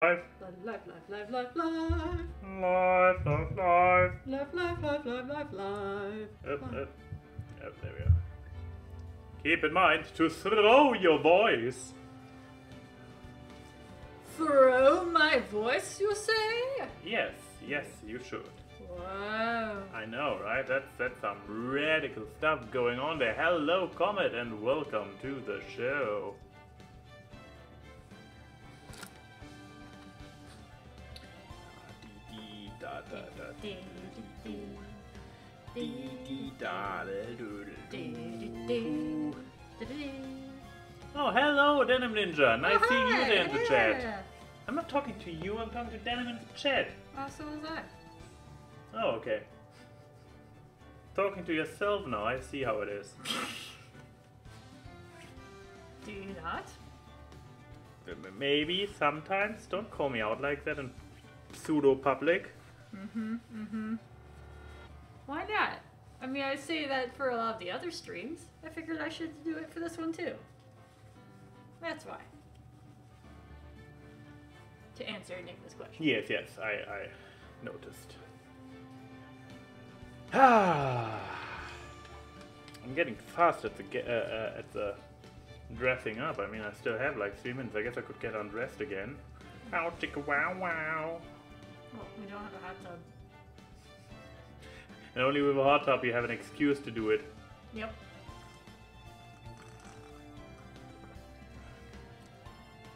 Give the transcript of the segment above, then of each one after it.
Life, Life, life, life, life, life. life, life, life. Life, life, life, life, life, life. There we are. Keep in mind to throw your voice. Throw my voice, you say? Yes, you should. Wow. I know, right? That's some radical stuff going on there. Hello, Comet, and welcome to the show. Oh, hello, Denim Ninja. Nice seeing you there in the chat. I'm not talking to you, I'm talking to Denim in the chat. Oh, so was I. Oh, okay. Talking to yourself now, I see how it is. Do you not? Maybe, sometimes. Don't call me out like that in pseudo-public. Why not? I mean, I say that for a lot of the other streams. I figured I should do it for this one too. That's why. To answer Nicholas' question. Yes, I noticed. I'm getting fast at the dressing up. I mean, I still have like 3 minutes. I guess I could get undressed again. Ow, chicka wow wow. Well, we don't have a hot tub. And only with a hot tub you have an excuse to do it. Yep.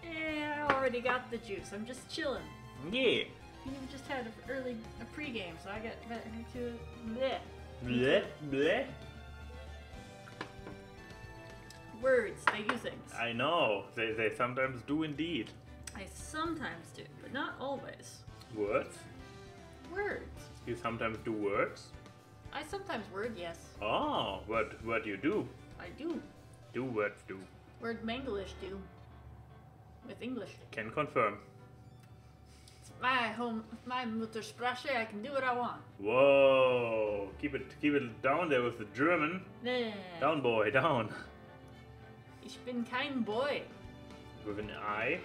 Yeah, I already got the juice. I'm just chilling. Yeah. You just had a pregame, so I got better to it. Blech. Bleh, bleh. Words, they use things. I know. They sometimes do indeed. I sometimes do, but not always. Words? Words. You sometimes do words? I sometimes word, yes. Oh, what you do? I do. Do words do. Word Manglish do. With English. Can confirm. It's my Muttersprache, I can do what I want. Whoa! Keep it down there with the German. Nah. Down, boy, down. Ich bin kein boy. With an I.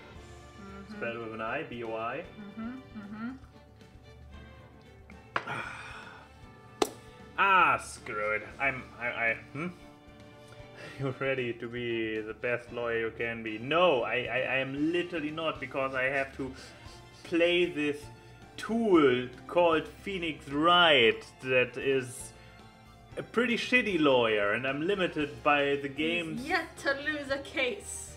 Spelled with an I. B-O-I. Screw it. You're ready to be the best lawyer you can be. No, I am literally not, because I have to play this tool called Phoenix Wright that is a pretty shitty lawyer, and I'm limited by the game's... He's yet to lose a case.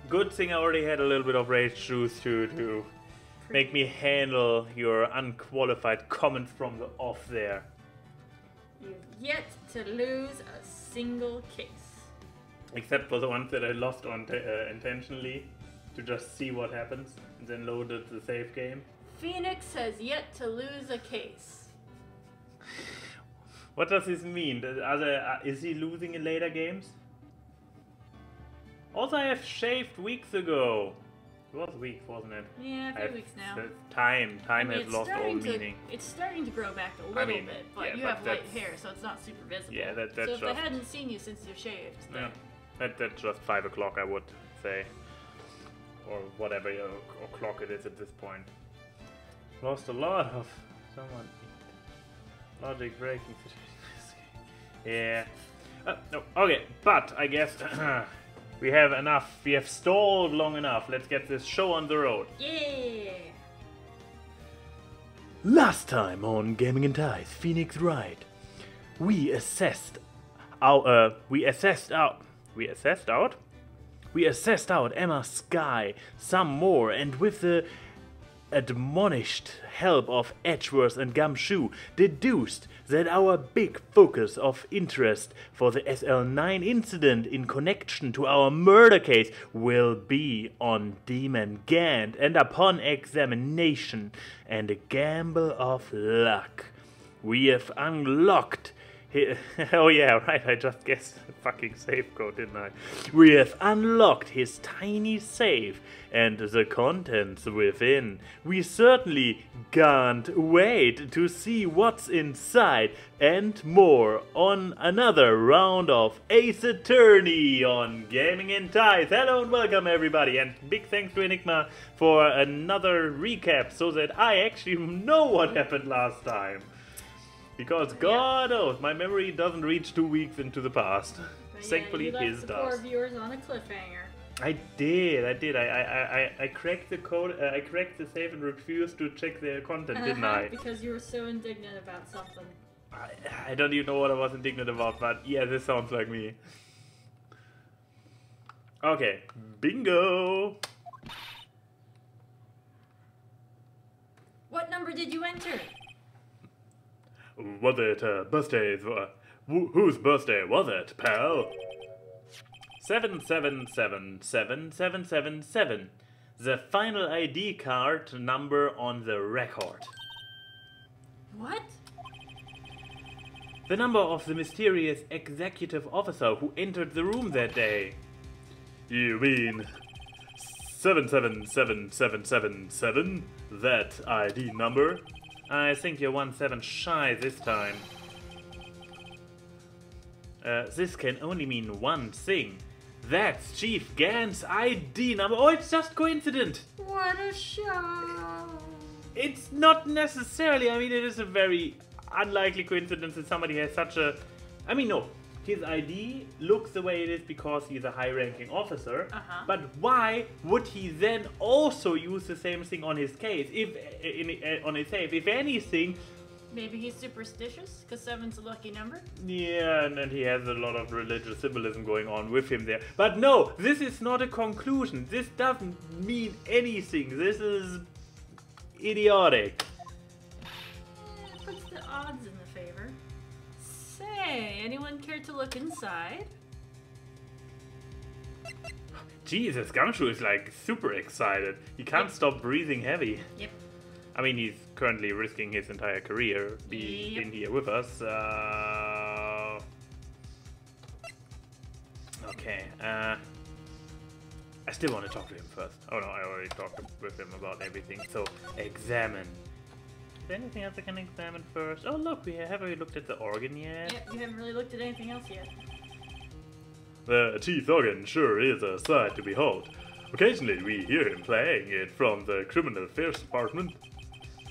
Good thing I already had a little bit of rage juice to make me handle your unqualified comments from the off there. You've yet to lose a single case. Except for the ones that I lost on intentionally, to just see what happens, and then loaded the save game. Phoenix has yet to lose a case. What does this mean? Is he losing in later games? Also, I have shaved weeks ago. It was weeks, wasn't it? Yeah, a few weeks now. Time I mean, has lost all meaning. It's starting to grow back a little bit, but yeah, you have light hair, so it's not super visible. Yeah, that's so if just... I hadn't seen you since you shaved, then... Yeah, that's just 5 o'clock, I would say. Or whatever o'clock it is at this point. Lost a lot of someone. Logic breaking situation. Yeah. No, okay, but I guess we have enough. We have stalled long enough. Let's get this show on the road. Yeah. Last time on Gaming and Ties, Phoenix Wright, we assessed out Emma Sky some more, and with the admonished help of Edgeworth and Gumshoe, deduced that our big focus of interest for the SL9 incident in connection to our murder case will be on Demon Gant, and upon examination and a gamble of luck, we have unlocked Oh yeah, right, I just guessed the fucking safe code, didn't I? We have unlocked his tiny safe and the contents within. We certainly can't wait to see what's inside and more on another round of Ace Attorney on Gaming in Ties. Hello and welcome everybody, and big thanks to Enigma for another recap so that I actually know what happened last time. Because God knows, my memory doesn't reach 2 weeks into the past. But Thankfully, yeah, his the does. poor viewers on a cliffhanger. I did. I cracked the code. I cracked the save and refused to check the content, didn't I? Because you were so indignant about something. I don't even know what I was indignant about, but yeah, this sounds like me. Okay, bingo. What number did you enter? Was it birthdays? Whose birthday was it, pal? 7777777. The final ID card number on the record. What? The number of the mysterious executive officer who entered the room that day. You mean 777777? That ID number? I think you're 1 7 shy this time. This can only mean one thing. That's Chief Gant's ID number. Oh, it's just coincident. What a show! It's not necessarily. I mean, it is a very unlikely coincidence that somebody has such a... I mean, no. His ID looks the way it is because he's a high-ranking officer. But why would he then also use the same thing on his case? On his safe, if anything. Maybe he's superstitious because 7's a lucky number. Yeah, and he has a lot of religious symbolism going on with him there. But no, this is not a conclusion. This doesn't mean anything. This is idiotic. It puts the odds in the favor. Say, anyone care to look inside? Jesus, Gumshoe is like super excited. He can't stop breathing heavy. Yep. I mean, he's currently risking his entire career being in here with us. Okay. I still want to talk to him first. Oh no, I already talked with him about everything. So, examine. Is there anything else I can examine first? Oh look, have we looked at the organ yet? Yep, you haven't really looked at anything else yet. The chief organ sure is a sight to behold. Occasionally we hear him playing it from the criminal affairs department.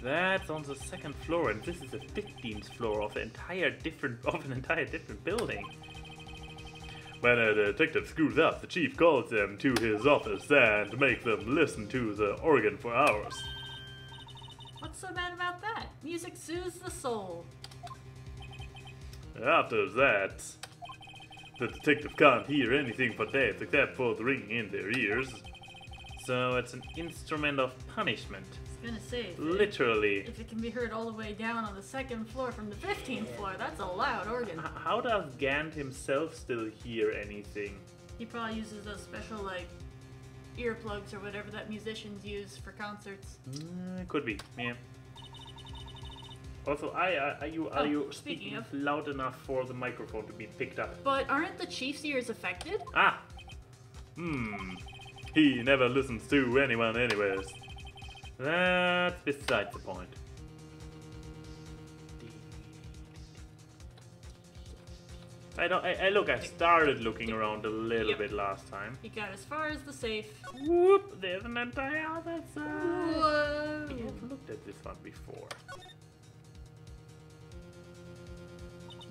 That's on the 2nd floor, and this is the 15th floor of an entire different building. When a detective screws up, the chief calls them to his office and makes them listen to the organ for hours. What's so bad about that? Music soothes the soul. After that, the detective can't hear anything for days except for the ringing in their ears. So it's an instrument of punishment. I was gonna say, literally. If it can be heard all the way down on the 2nd floor from the 15th floor, that's a loud organ. How does Gant himself still hear anything? He probably uses those special, like, earplugs or whatever that musicians use for concerts. Could be, yeah. Also, are you speaking loud enough for the microphone to be picked up? But aren't the chief's ears affected? Ah! He never listens to anyone anyways. That's beside the point. I started looking around a little bit last time. He got as far as the safe. Whoop! There's an entire other side. Whoa! We have looked at this one before.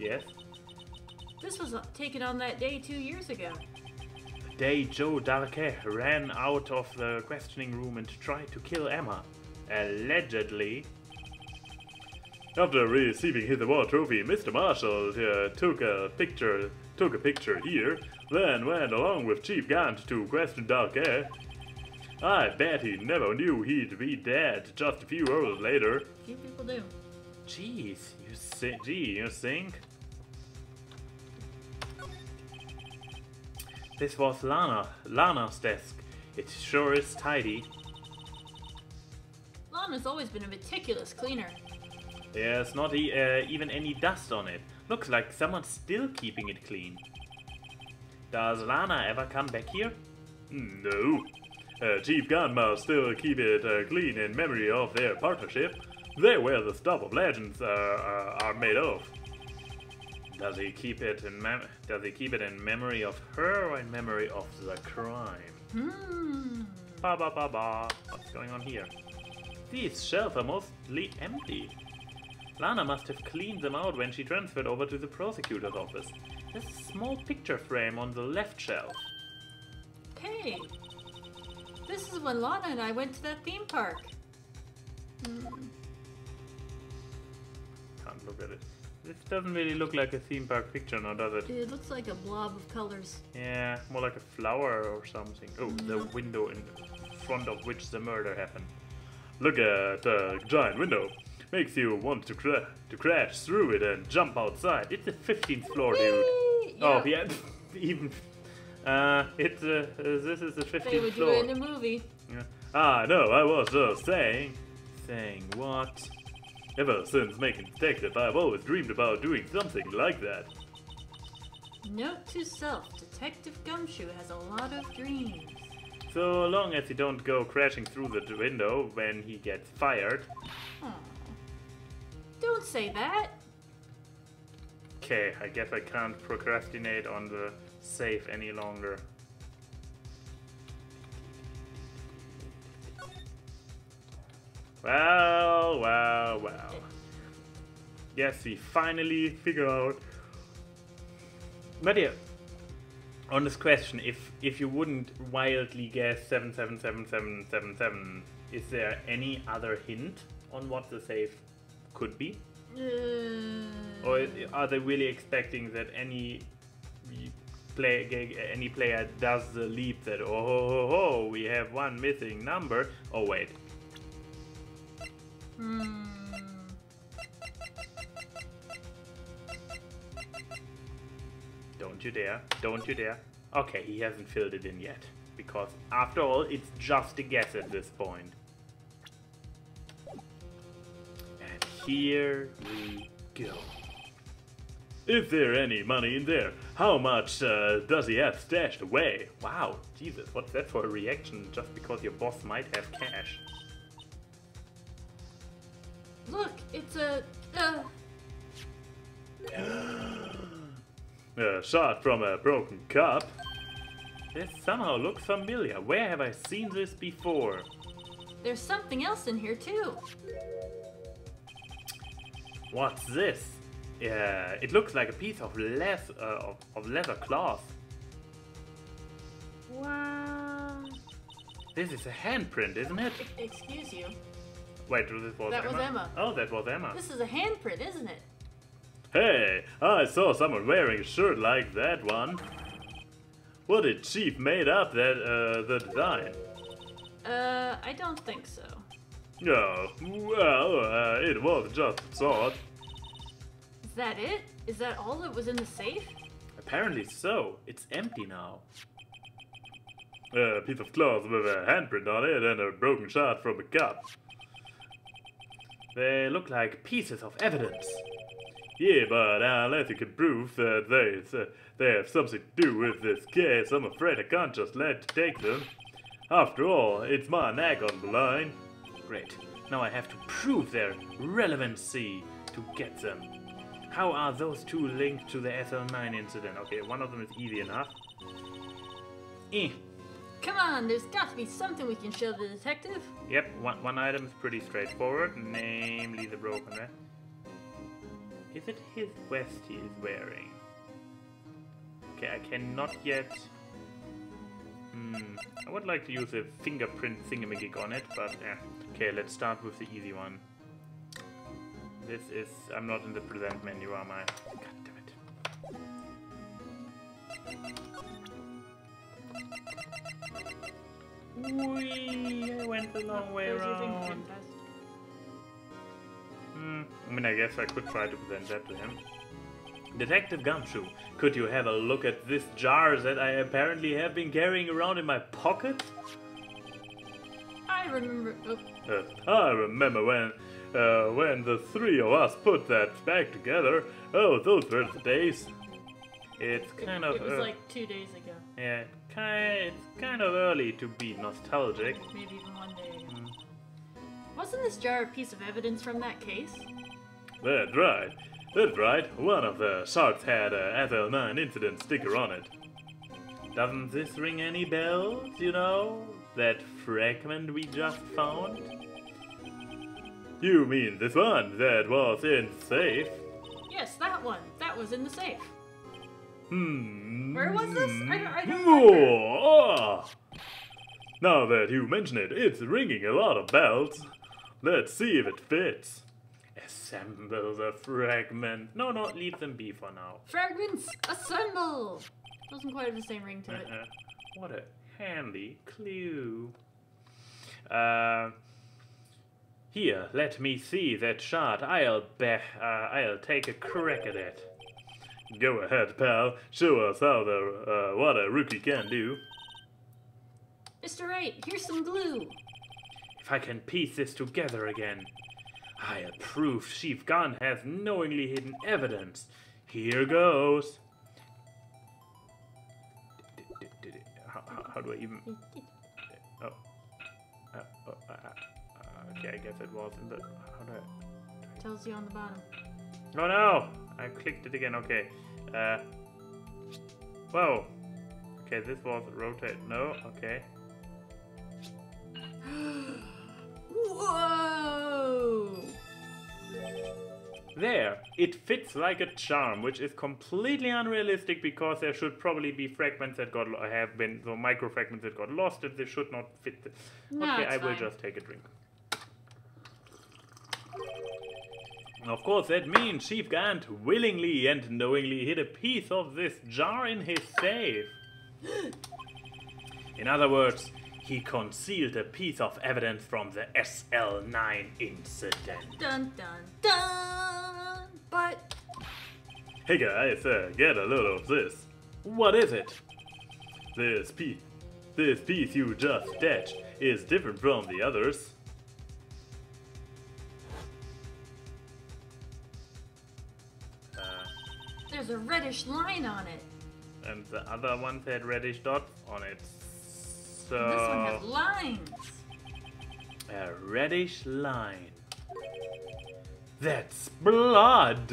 Yes? This was taken on that day 2 years ago. The day Joe Darquet ran out of the questioning room and tried to kill Emma. Allegedly. After receiving his award trophy, Mr. Marshall took a picture here, then went along with Chief Gant to question Darquet. I bet he never knew he'd be dead just a few hours later. Few people do. Jeez, you think? This was Lana's desk. It sure is tidy. Lana's always been a meticulous cleaner. There's not even any dust on it. Looks like someone's still keeping it clean. Does Lana ever come back here? No. Chief Gunma still keep it clean in memory of their partnership. They're where the stuff of legends are made of. Does he keep it in memory of her or in memory of the crime? Ba ba ba ba. What's going on here? These shelves are mostly empty. Lana must have cleaned them out when she transferred over to the prosecutor's office. There's a small picture frame on the left shelf. Hey, this is when Lana and I went to that theme park. Can't look at it. This doesn't really look like a theme park picture now, does it? It looks like a blob of colors. Yeah, more like a flower or something. Oh, the window in front of which the murder happened. Look at the giant window. Makes you want to crash through it and jump outside. It's the 15th floor, dude. Yeah. Oh, yeah. Even. This is the 15th They would do floor. it in a movie. Yeah. Ah, no, I was just saying. Saying what? Ever since making detective, I've always dreamed about doing something like that. Note to self, Detective Gumshoe has a lot of dreams. So long as you don't go crashing through the window when he gets fired. Aw. Don't say that. Okay, I guess I can't procrastinate on the save any longer. Well. Yes, we finally figure out. But yeah, on this question, if you wouldn't wildly guess 777777, is there any other hint on what the save could be? Or are they really expecting that any player does the leap that oh we have one missing number? Oh wait. Don't you dare. Don't you dare. Okay, he hasn't filled it in yet. Because after all, it's just a guess at this point. And here we go. Is there any money in there? How much does he have stashed away? Wow, Jesus, what's that for a reaction just because your boss might have cash? Look, it's a... A shot from a broken cup. This somehow looks familiar. Where have I seen this before? There's something else in here too. What's this? It looks like a piece of leather cloth. Wow. This is a handprint, isn't it? Excuse you. Wait, this was That Emma? was Emma. Oh, that was Emma. This is a handprint, isn't it? Hey, I saw someone wearing a shirt like that one. What did Chief made up the design? I don't think so. Oh, well, it was just a thought. Is that it? Is that all that was in the safe? Apparently so. It's empty now. A piece of cloth with a handprint on it and a broken shot from a cup. They look like pieces of evidence. Yeah, but unless you can prove that they have something to do with this case, I'm afraid I can't just let you take them. After all, it's my neck on the line. Great. Now I have to prove their relevancy to get them. How are those two linked to the SL9 incident? Okay, one of them is easy enough. Come on, there's got to be something we can show the detective. Yep, one item is pretty straightforward, namely the broken vest. Is it his vest he is wearing? Okay, I cannot yet... I would like to use a fingerprint thingamajig on it, but yeah. Okay, let's start with the easy one. This is... I'm not in the present menu, am I? God damn it. Whee! I went the long way around. I mean, I guess I could try to present that to him. Detective Gumshoe, could you have a look at this jar that I apparently have been carrying around in my pocket? I remember... I remember when the three of us put that back together, oh, those were the days. It's kind of... It was like 2 days ago. Yeah, it's kind of early to be nostalgic. Maybe even 1 day ago. Wasn't this jar a piece of evidence from that case? That's right. That's right. One of the sharks had a SL9 incident sticker on it. Doesn't this ring any bells, you know? That fragment we just found? You mean this one that was in the safe? Yes, that one. That was in the safe. Hmm. Where was this? I don't remember. Oh. Now that you mention it, it's ringing a lot of bells. Let's see if it fits. Assemble the fragment. No, leave them be for now. Fragments, assemble! Doesn't quite have the same ring to it. What a handy clue. Here, let me see that shot. I'll take a crack at it. Go ahead, pal. Show us how what a rookie can do. Mr. Wright, here's some glue. If I can piece this together again. I'll prove Chief Gunn has knowingly hidden evidence. Here goes. How do I even... Oh. Okay, I guess it was in the... How do I... Tells you on the bottom. Oh no! I clicked it again, okay. Whoa! Okay, this was rotate. No, okay. Whoa! There! It fits like a charm, which is completely unrealistic because there should probably be fragments that so micro fragments that got lost, and they should not fit. No, Okay, it's I will fine. just take a drink. Of course, that means Chief Gant willingly and knowingly hid a piece of this jar in his safe. In other words, he concealed a piece of evidence from the SL9 incident. Dun dun dun! But... Hey guys, get a load of this. What is it? This piece you just sketched is different from the others. There's a reddish line on it. And the other ones had reddish dots on it. So This one has lines. a reddish line. That's blood.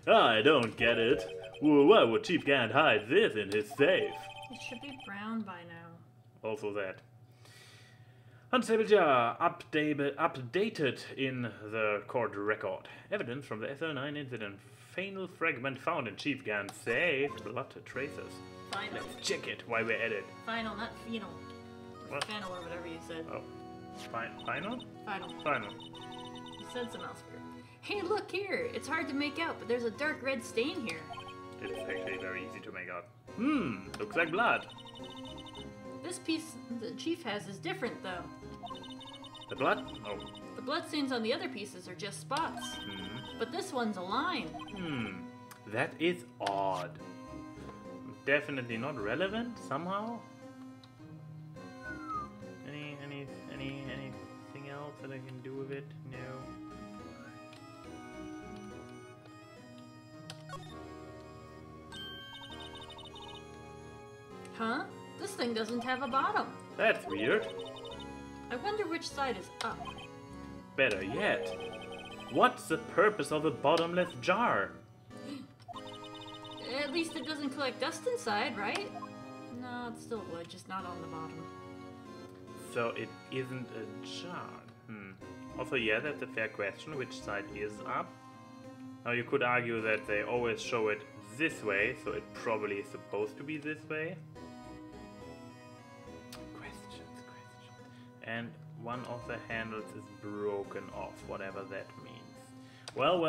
I don't get it. Well, why would Chief Gant hide this in his safe? It should be brown by now. Also that. Unstable jar updated in the court record. Evidence from the SL9 incident. Fatal fragment found in Chief Gant's safe. Blood tracers. Final. Let's check it while we're at it. Final, not final. What? Final or whatever you said. Oh. Final? Final. Final. You said some else weird. Hey, look here. It's hard to make out, but there's a dark red stain here. It's actually very easy to make out. Looks like blood. This piece the chief has is different, though. The blood? Oh. The bloodstains on the other pieces are just spots. But this one's a line. That is odd. Definitely not relevant somehow. Anything else that I can do with it? No. Huh? This thing doesn't have a bottom. That's weird. I wonder which side is up. Better yet, what's the purpose of a bottomless jar? At least it doesn't collect dust inside, right? No, it still would, just not on the bottom. So it isn't a jar. Also, yeah, that's a fair question. Which side is up? Now you could argue that they always show it this way, so it probably is supposed to be this way. Questions. And one of the handles is broken off, whatever that means. Well.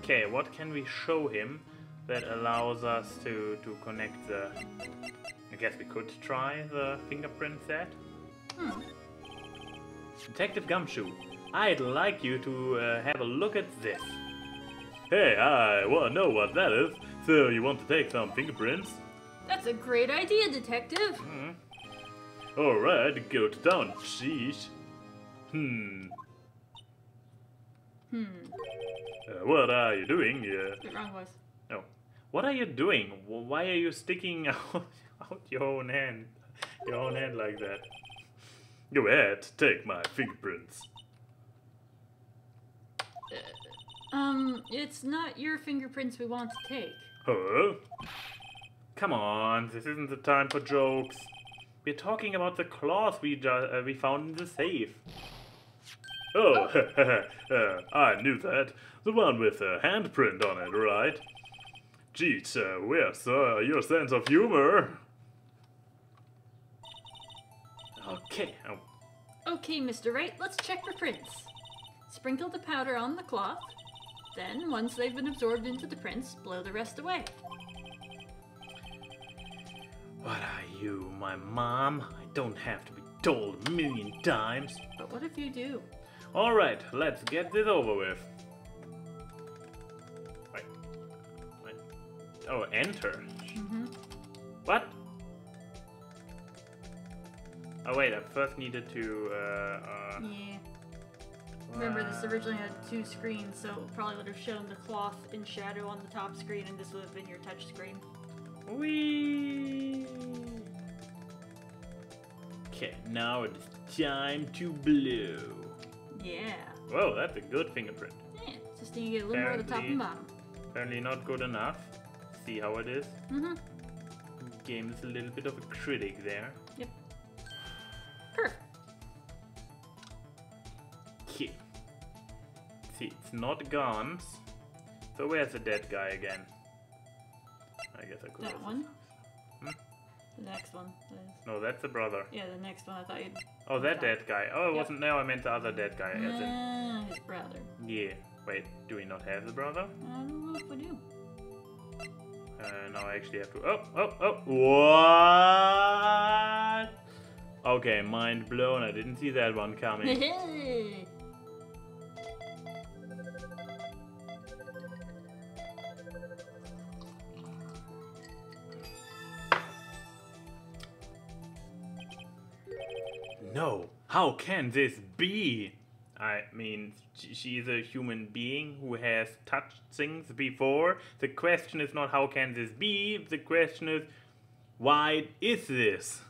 Okay, what can we show him that allows us to connect the... I guess we could try the fingerprint set. Detective Gumshoe, I'd like you to have a look at this. Hey, I want to know what that is. So you want to take some fingerprints? That's a great idea, Detective. Alright, go to town, sheesh. What are you doing? Wrong voice. Oh. What are you doing? Why are you sticking out your own hand? Your own hand like that? Go ahead, take my fingerprints. It's not your fingerprints we want to take. Huh? Come on, this isn't the time for jokes. We're talking about the cloth we found in the safe. Oh, I knew that. The one with a handprint on it, right? Jeez, where's your sense of humor? Okay. Okay, Mr. Wright, let's check for prints. Sprinkle the powder on the cloth. Then, once they've been absorbed into the prints, blow the rest away. What are you, my mom? I don't have to be told a million times. But what if you do? Alright, let's get this over with. Wait. Oh, enter. What? Oh wait, I first needed to, Yeah. Remember, this originally had 2 screens, so it probably would have shown the cloth in shadow on the top screen, and this would have been your touch screen. Whee! Okay, now it is time to blow. Yeah. Whoa, that's a good fingerprint. Yeah, just need to get a little more of the top and bottom. Apparently not good enough. See how it is? The game is a little bit of a critic there. Yep. Perfect. Okay. See, it's not guns. So where's the dead guy again? I guess I could. That also- one. The next one. No, that's the brother. Yeah, the next one I thought you'd... Oh, that dead guy. Oh, it wasn't. No, I meant the other dead guy. As in, Yeah, his brother. yeah. Wait, do we not have the brother? I don't know if we do. No, I actually have to. Oh! What? Okay, mind blown. I didn't see that one coming. No, how can this be? I mean, she's a human being who has touched things before. The question is not how can this be, the question is why is this?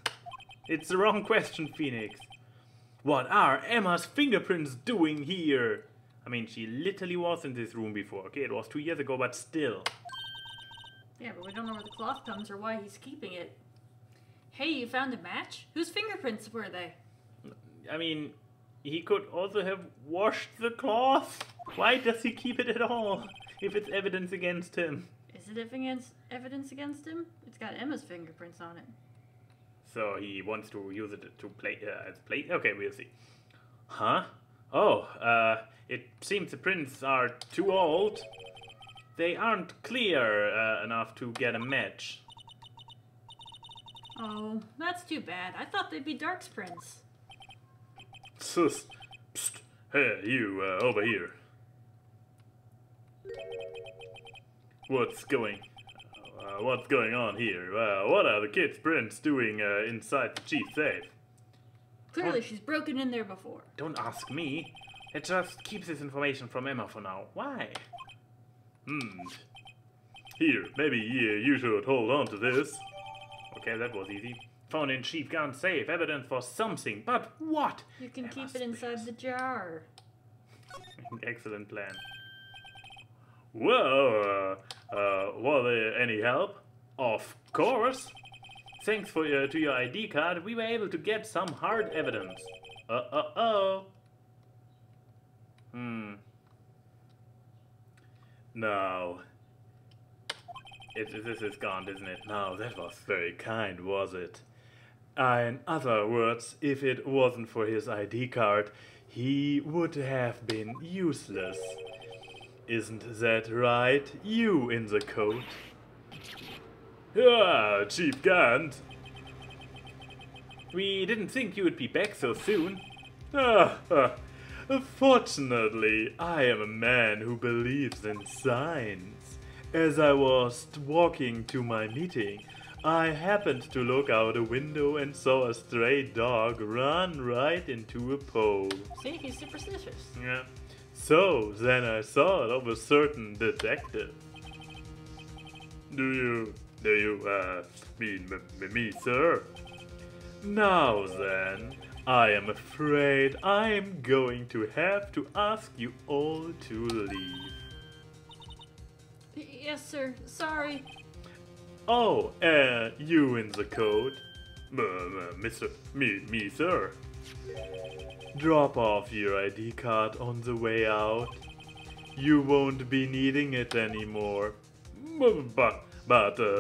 It's the wrong question, Phoenix. What are Emma's fingerprints doing here? I mean, she literally was in this room before. Okay, it was 2 years ago, but still. Yeah, but we don't know where the cloth comes or why he's keeping it. Hey, you found a match? Whose fingerprints were they? I mean, he could also have washed the cloth. Why does he keep it at all, if it's evidence against him? Is it evidence against him? It's got Emma's fingerprints on it. So he wants to use it to play as plate? Okay, we'll see. Huh? Oh, it seems the prints are too old. They aren't clear enough to get a match. Oh, that's too bad. I thought they'd be Dark's prints. Sus. Psst. Hey, you, over here. What's going on here? What are the kids' prints doing inside the chief safe? Clearly, she's broken in there before. Don't ask me. It just keeps this information from Emma for now. Why? Here, maybe you should hold on to this. Okay, that was easy. Found in Chief Gun's safe, evidence for something, but what? You can Emma's keep it inside the jar. Excellent plan. Whoa, was there any help? Of course. Thanks to your ID card, we were able to get some hard evidence. No. This is gone, isn't it? No, that was very kind, was it? In other words, if it wasn't for his ID card, he would have been useless. Isn't that right, you in the coat? Ah, Chief Gant. We didn't think you would be back so soon. Fortunately, I am a man who believes in signs. As I was walking to my meeting, I happened to look out a window and saw a stray dog run right into a pole. See, he's superstitious. Yeah. So then I thought of a certain detective. Do you mean me, sir? Now then, I am afraid I'm going to have to ask you all to leave. Yes, sir. Sorry. Oh, you in the coat? Me, sir. Drop off your ID card on the way out. You won't be needing it anymore. But,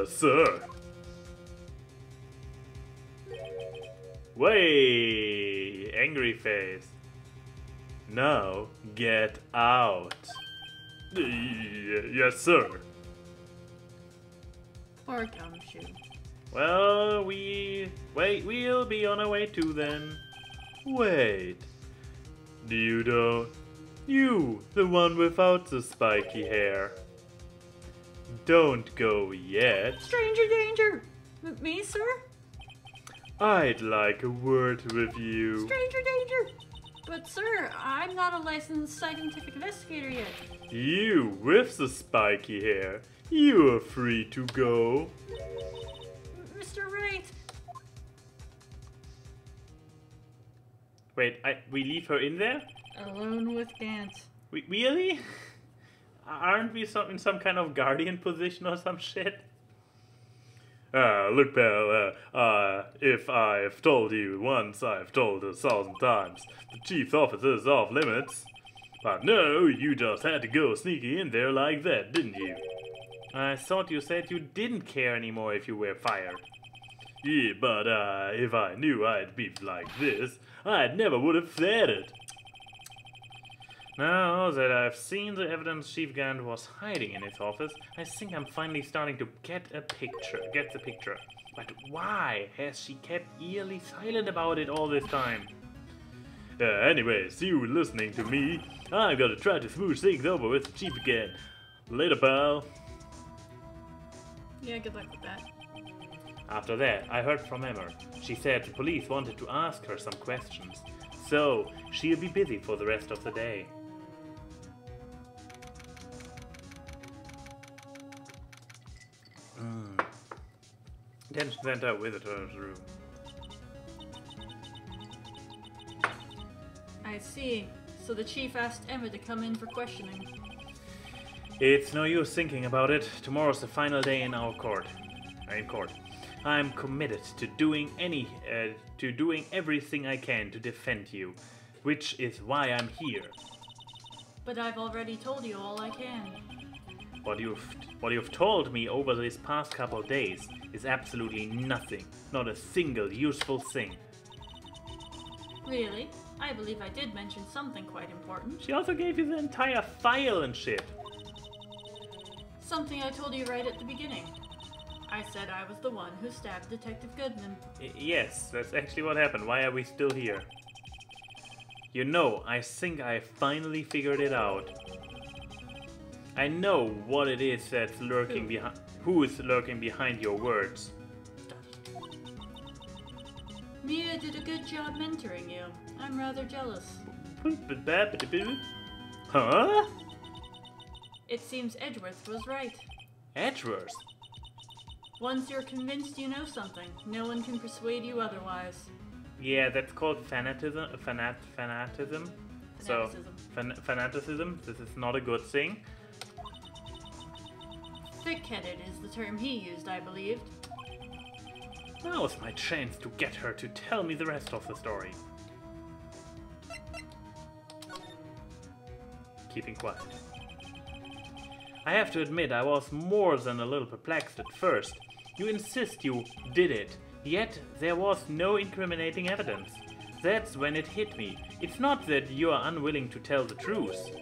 sir. Way, angry face. Now, get out. Yes, sir. Poor gumshoe. Well, we'll be on our way too then. Wait. You, the one without the spiky hair. Don't go yet. Stranger danger! Me, sir? I'd like a word with you. Stranger danger! But, sir, I'm not a licensed scientific investigator yet. You with the spiky hair. You're free to go. Mr. Wright! Wait, we leave her in there? Alone with Gant. Really? Aren't we in some kind of guardian position or some shit? Look, pal, if I've told you once, I've told 1,000 times. The chief's office is off limits. But no, you just had to go sneaky in there like that, didn't you? I thought you said you didn't care anymore if you were fired. Yeah, but if I knew I'd be like this, I never would have said it. Now that I've seen the evidence Chief Gant was hiding in his office, I think I'm finally starting to get the picture. But why has she kept eerily silent about it all this time? Anyways, you listening to me, I'm gonna try to smooth things over with the Chief again. Later, pal. Yeah, good luck with that. After that, I heard from Emma. She said the police wanted to ask her some questions, so she'll be busy for the rest of the day. Detention center visitor's room. I see. So the chief asked Emma to come in for questioning. It's no use thinking about it. Tomorrow's the final day in court. I'm committed to doing everything I can to defend you, which is why I'm here. But I've already told you all I can. What you've told me over these past couple days is absolutely nothing. Not a single useful thing. Really? I believe I did mention something quite important. She also gave you the entire file and shit. Something I told you right at the beginning. I said I was the one who stabbed Detective Goodman. Yes, that's actually what happened. Why are we still here? You know, I think I finally figured it out. I know what it is that's lurking behind. Who is lurking behind your words? Mia did a good job mentoring you. I'm rather jealous. Huh? It seems Edgeworth was right. Edgeworth? Once you're convinced you know something, no one can persuade you otherwise. Yeah, that's called fanatism. Fanaticism. So, fanaticism. This is not a good thing. Thick-headed is the term he used, I believed. Now's my chance to get her to tell me the rest of the story. Keeping quiet. I have to admit I was more than a little perplexed at first. You insist you did it, yet there was no incriminating evidence. That's when it hit me. It's not that you are unwilling to tell the truth.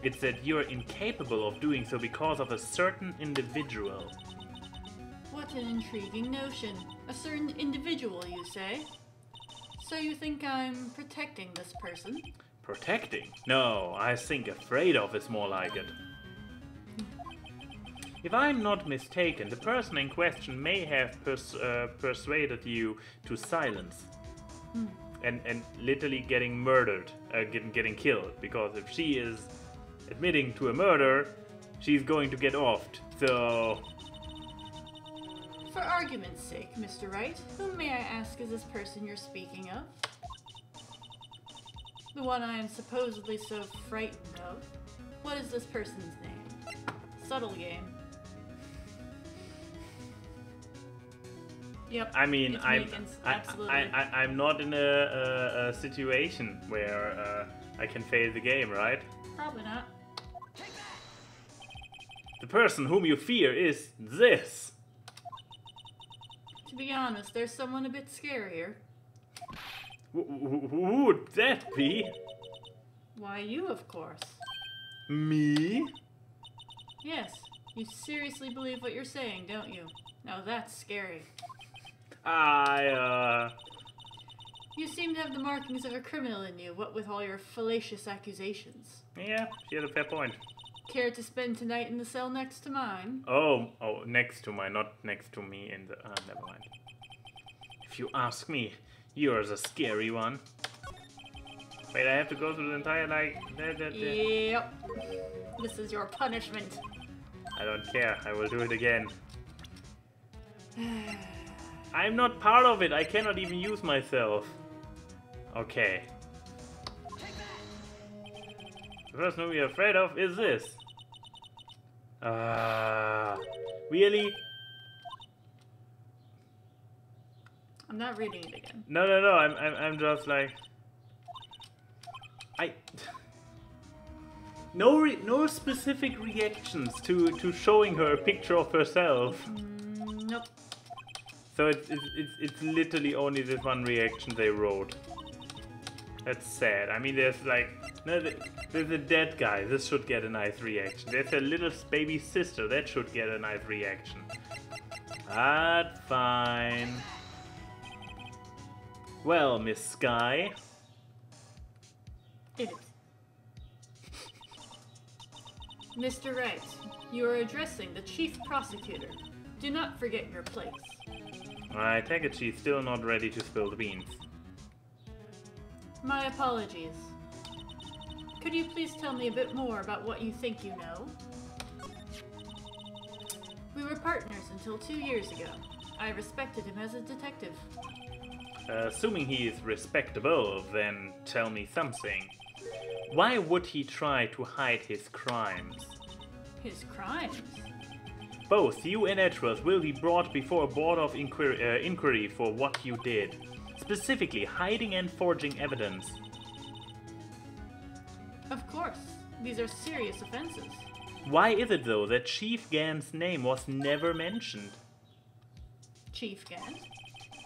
It's that you're incapable of doing so because of a certain individual. What an intriguing notion. A certain individual, you say? So you think I'm protecting this person? Protecting? No, I think afraid of is more like it. If I'm not mistaken, the person in question may have persuaded you to silence. And literally getting murdered, getting killed. Because if she is admitting to a murder, she's going to get offed. So... For argument's sake, Mr. Wright, whom may I ask is this person you're speaking of? The one I am supposedly so frightened of. What is this person's name? Subtle game. Yep. I mean, absolutely. I'm not in a situation where I can fail the game, right? Probably not. The person whom you fear is this. To be honest, there's someone a bit scarier. Who would that be? Why, you, of course. Me? Yes, you seriously believe what you're saying, don't you? Now that's scary. You seem to have the markings of a criminal in you, what with all your fallacious accusations. Yeah, she had a fair point. Care to spend tonight in the cell next to mine? Oh, next to mine, not next to me in the... never mind. If you ask me, you're the scary one. Wait, I have to go through the entire, like... Yep. This is your punishment. I don't care, I will do it again. I'm not part of it, I cannot even use myself. Okay. The person whom you're afraid of is this. Really? I'm not reading it again. No, I'm just like... No specific reactions to showing her a picture of herself. Nope. So it's literally only this one reaction they wrote. That's sad. I mean, there's like... No, there's a dead guy. This should get a nice reaction. There's a little baby sister. That should get a nice reaction. That's fine. Well, Miss Sky. It is. Mr. Wright, you are addressing the chief prosecutor. Do not forget your place. I take it she's still not ready to spill the beans. My apologies. Could you please tell me a bit more about what you think you know? We were partners until 2 years ago. I respected him as a detective. Assuming he is respectable, then tell me something. Why would he try to hide his crimes? His crimes? Both you and Edgeworth will be brought before a board of inquiry for what you did. Specifically, hiding and forging evidence. Of course. These are serious offenses. Why is it, though, that Chief Gant's name was never mentioned? Chief Gant?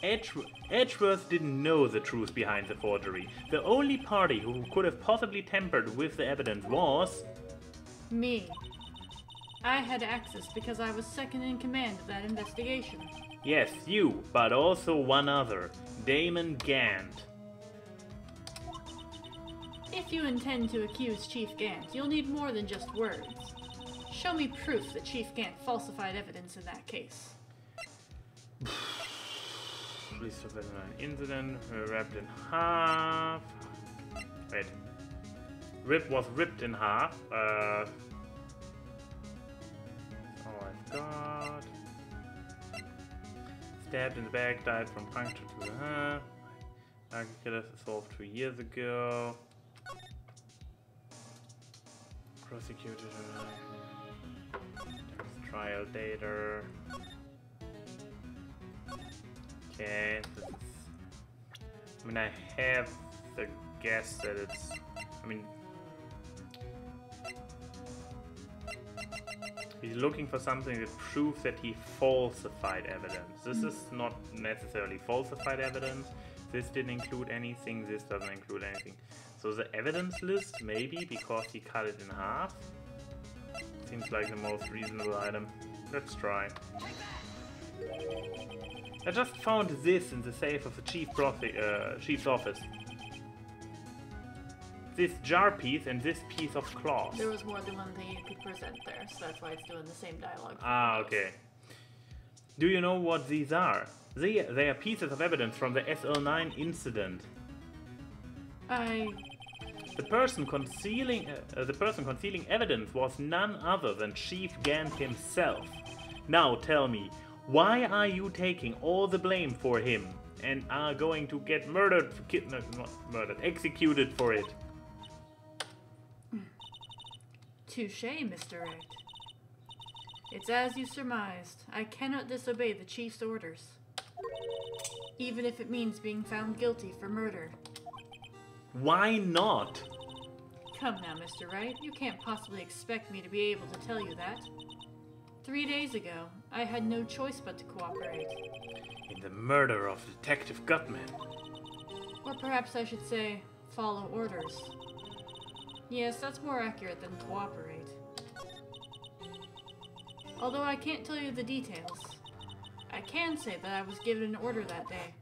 Edgeworth didn't know the truth behind the forgery. The only party who could have possibly tampered with the evidence was... me. I had access because I was second in command of that investigation. Yes, you, but also one other, Damon Gant. If you intend to accuse Chief Gant, you'll need more than just words. Show me proof that Chief Gant falsified evidence in that case. Police have been an incident, wrapped in half. Wait. Was ripped in half. Oh my god. Stabbed in the back, died from puncture to the heart. Target killers assaulted 2 years ago. Prosecuted. Trial data. Okay. I mean, I have the guess that it's. I mean. He's looking for something that proves that he falsified evidence. This is not necessarily falsified evidence. This didn't include anything. This doesn't include anything. So the evidence list, maybe, because he cut it in half. Seems like the most reasonable item. Let's try. I just found this in the safe of the chief's office. this jar piece and this piece of cloth. There was more than one thing you could present there, so that's why it's doing the same dialogue. Ah, okay. Do you know what these are? They are pieces of evidence from the SL9 incident. The person concealing evidence was none other than Chief Gant himself. Now tell me, why are you taking all the blame for him and are going to get murdered, not murdered, executed for it? Touché, Mr. Wright. It's as you surmised. I cannot disobey the Chief's orders. Even if it means being found guilty for murder. Why not? Come now, Mr. Wright. You can't possibly expect me to be able to tell you that. 3 days ago, I had no choice but to cooperate. In the murder of Detective Gutman. Or perhaps I should say, follow orders. Yes, that's more accurate than cooperate. Although I can't tell you the details. I can say that I was given an order that day.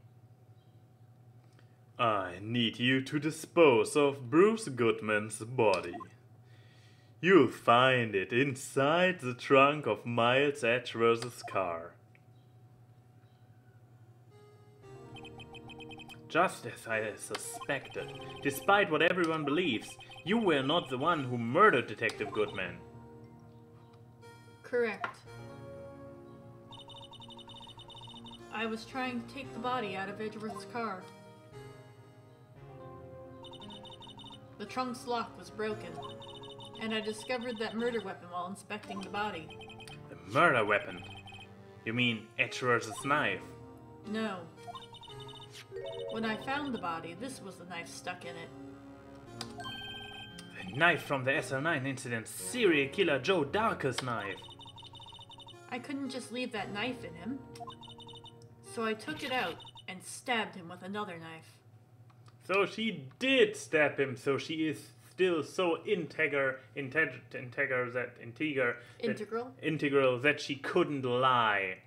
I need you to dispose of Bruce Goodman's body. You'll find it inside the trunk of Miles Edgeworth's car. Just as I suspected, despite what everyone believes, you were not the one who murdered Detective Goodman. Correct. I was trying to take the body out of Edgeworth's car. The trunk's lock was broken, and I discovered that murder weapon while inspecting the body. The murder weapon? You mean Edgeworth's knife? No. When I found the body, this was the knife stuck in it. The knife from the SL9 incident, serial killer Joe Darker's knife. I couldn't just leave that knife in him. So I took it out and stabbed him with another knife. So she did stab him, so she is still so integral that she couldn't lie.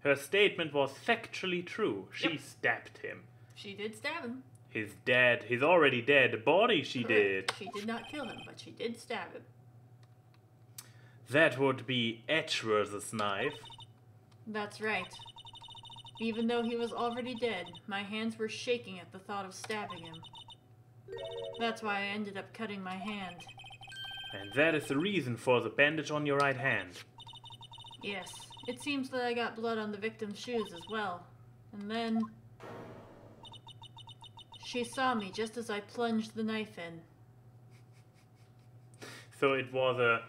Her statement was factually true. She stabbed him. She did stab him. His already dead body she Correct. did. She did not kill him, but she did stab him. That would be Edgeworth's knife. That's right. Even though he was already dead, my hands were shaking at the thought of stabbing him. That's why I ended up cutting my hand. And that is the reason for the bandage on your right hand. Yes, it seems that I got blood on the victim's shoes as well. And then... she saw me just as I plunged the knife in. So it was a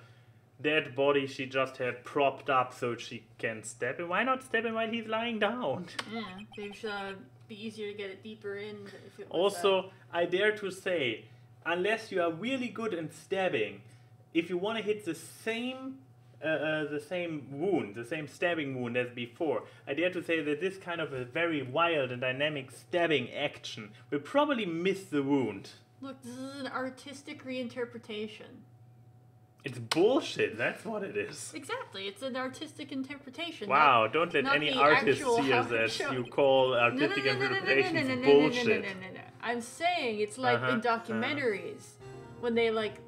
dead body she just had propped up so she can stab him. Why not stab him while he's lying down? Yeah, maybe should be easier to get it deeper in if it was Also, I dare to say, unless you are really good in stabbing, if you want to hit the same wound, the same stabbing wound as before, I dare to say that this kind of a very wild and dynamic stabbing action will probably miss the wound. Look, this is an artistic reinterpretation. It's bullshit, that's what it is. Exactly, it's an artistic interpretation. Wow, don't let any artist see us as you call artistic interpretations bullshit. No. I'm saying it's like in documentaries when they like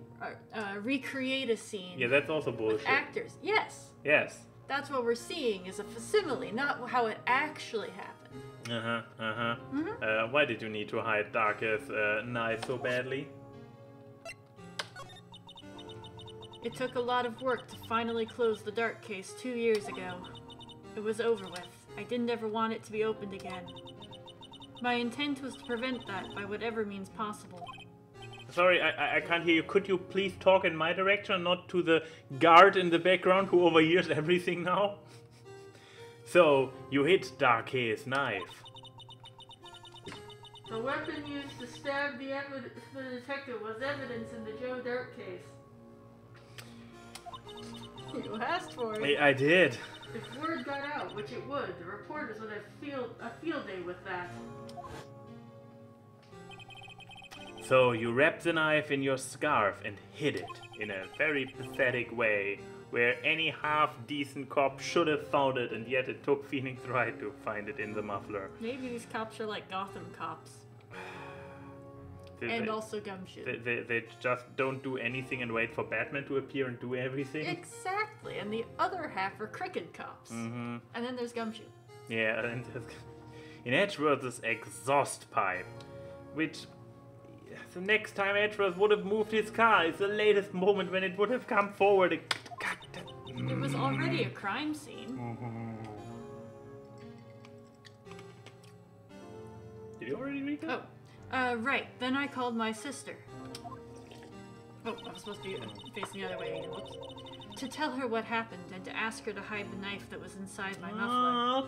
recreate a scene. Yeah, that's also with bullshit. actors. Yes. Yes. That's what we're seeing is a facsimile, not how it actually happened. Why did you need to hide Darker's knife so badly? It took a lot of work to finally close the Dark case 2 years ago. It was over with. I didn't ever want it to be opened again. My intent was to prevent that by whatever means possible. Sorry, I can't hear you. Could you please talk in my direction, not to the guard in the background who overhears everything now? So, you hit Dark's knife. The weapon used to stab the detective was evidence in the Joe Dark case. You asked for it. I did. If word got out, which it would, the reporters would have a field day with that. So you wrapped the knife in your scarf and hid it in a very pathetic way, where any half-decent cop should have found it, and yet it took Phoenix Wright to find it in the muffler. Maybe these cops are like Gotham cops. And also Gumshoe. They just don't do anything and wait for Batman to appear and do everything. Exactly, and the other half are Cricket Cops. Mm-hmm. And then there's Gumshoe. Yeah, and in Edgeworth's exhaust pipe, which the next time Edgeworth would have moved his car is the latest moment when it would have come forward. It was already a crime scene. Did you already read that? Right. Then I called my sister. Oh, I was supposed to be facing the other way. Whoops. To tell her what happened and to ask her to hide the knife that was inside my muffler.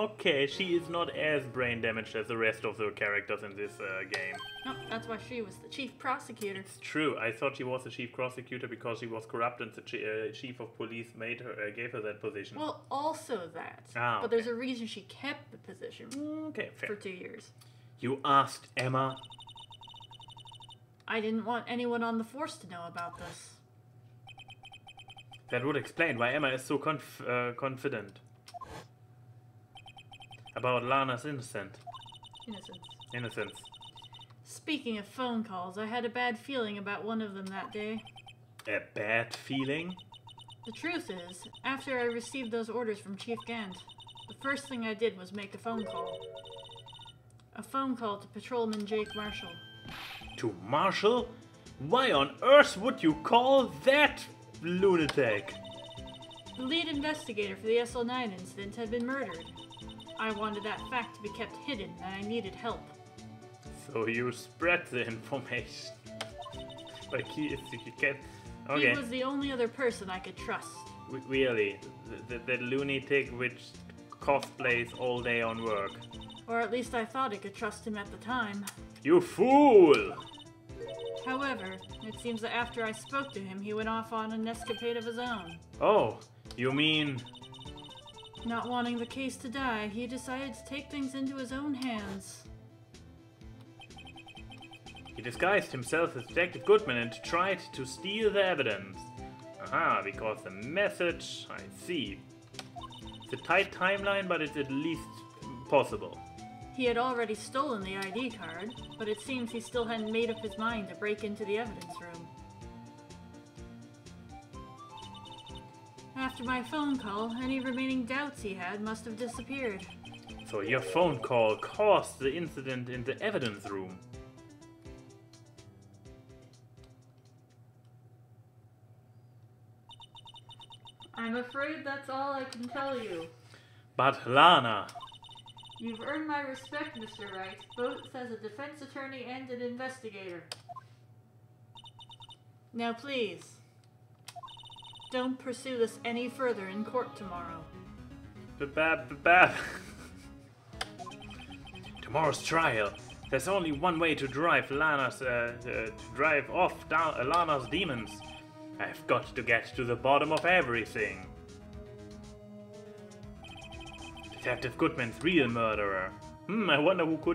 Okay. She is not as brain damaged as the rest of the characters in this game. No, that's why she was the chief prosecutor. It's true. I thought she was the chief prosecutor because she was corrupt and the chief of police gave her that position. Well, also that. But there's a reason she kept the position. Okay, fair. For 2 years. You asked Emma? I didn't want anyone on the force to know about this. That would explain why Emma is so confident about Lana's innocence. Speaking of phone calls, I had a bad feeling about one of them that day. A bad feeling? The truth is, after I received those orders from Chief Gant, the first thing I did was make a phone call. A phone call to Patrolman Jake Marshall. To Marshall? Why on earth would you call that lunatic? The lead investigator for the SL9 incident had been murdered. I wanted that fact to be kept hidden, and I needed help. So you spread the information. Like he was the only other person I could trust. Really? That lunatic which cosplays all day on work? Or at least I thought I could trust him at the time. You fool! However, it seems that after I spoke to him, he went off on an escapade of his own. Oh, you mean... Not wanting the case to die, he decided to take things into his own hands. He disguised himself as Detective Goodman and tried to steal the evidence. Aha, because the message... I see. It's a tight timeline, but it's at least possible. He had already stolen the ID card, but it seems he still hadn't made up his mind to break into the evidence room. After my phone call, any remaining doubts he had must have disappeared. So your phone call caused the incident in the evidence room. I'm afraid that's all I can tell you. But Lana... You've earned my respect, Mr. Wright, both as a defense attorney and an investigator. Now please, don't pursue this any further in court tomorrow. Tomorrow's trial. There's only one way to drive Lana's Lana's demons. I've got to get to the bottom of everything. Detective Goodman's real murderer. I wonder who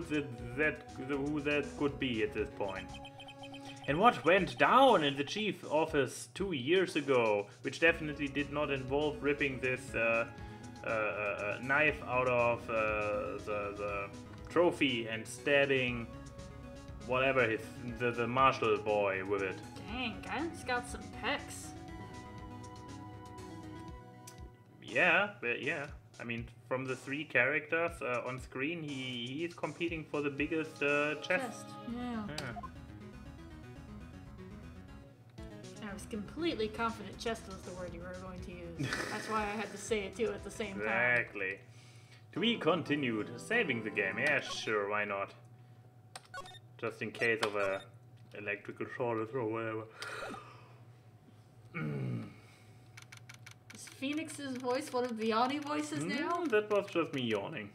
that could be at this point. And what went down in the chief's office 2 years ago, which definitely did not involve ripping this knife out of the trophy and stabbing whatever the marshal boy with it. Dang, Gant's got some pecs. Yeah, but yeah. I mean, from the 3 characters on screen, he is competing for the biggest chest. Yeah. I was completely confident chest was the word you were going to use. That's why I had to say it too at the same time. Exactly. To be continued. Saving the game. Yeah, sure, why not? Just in case of a electrical shortage or whatever. Is Phoenix's voice one of the yawning voices now? That was just me yawning.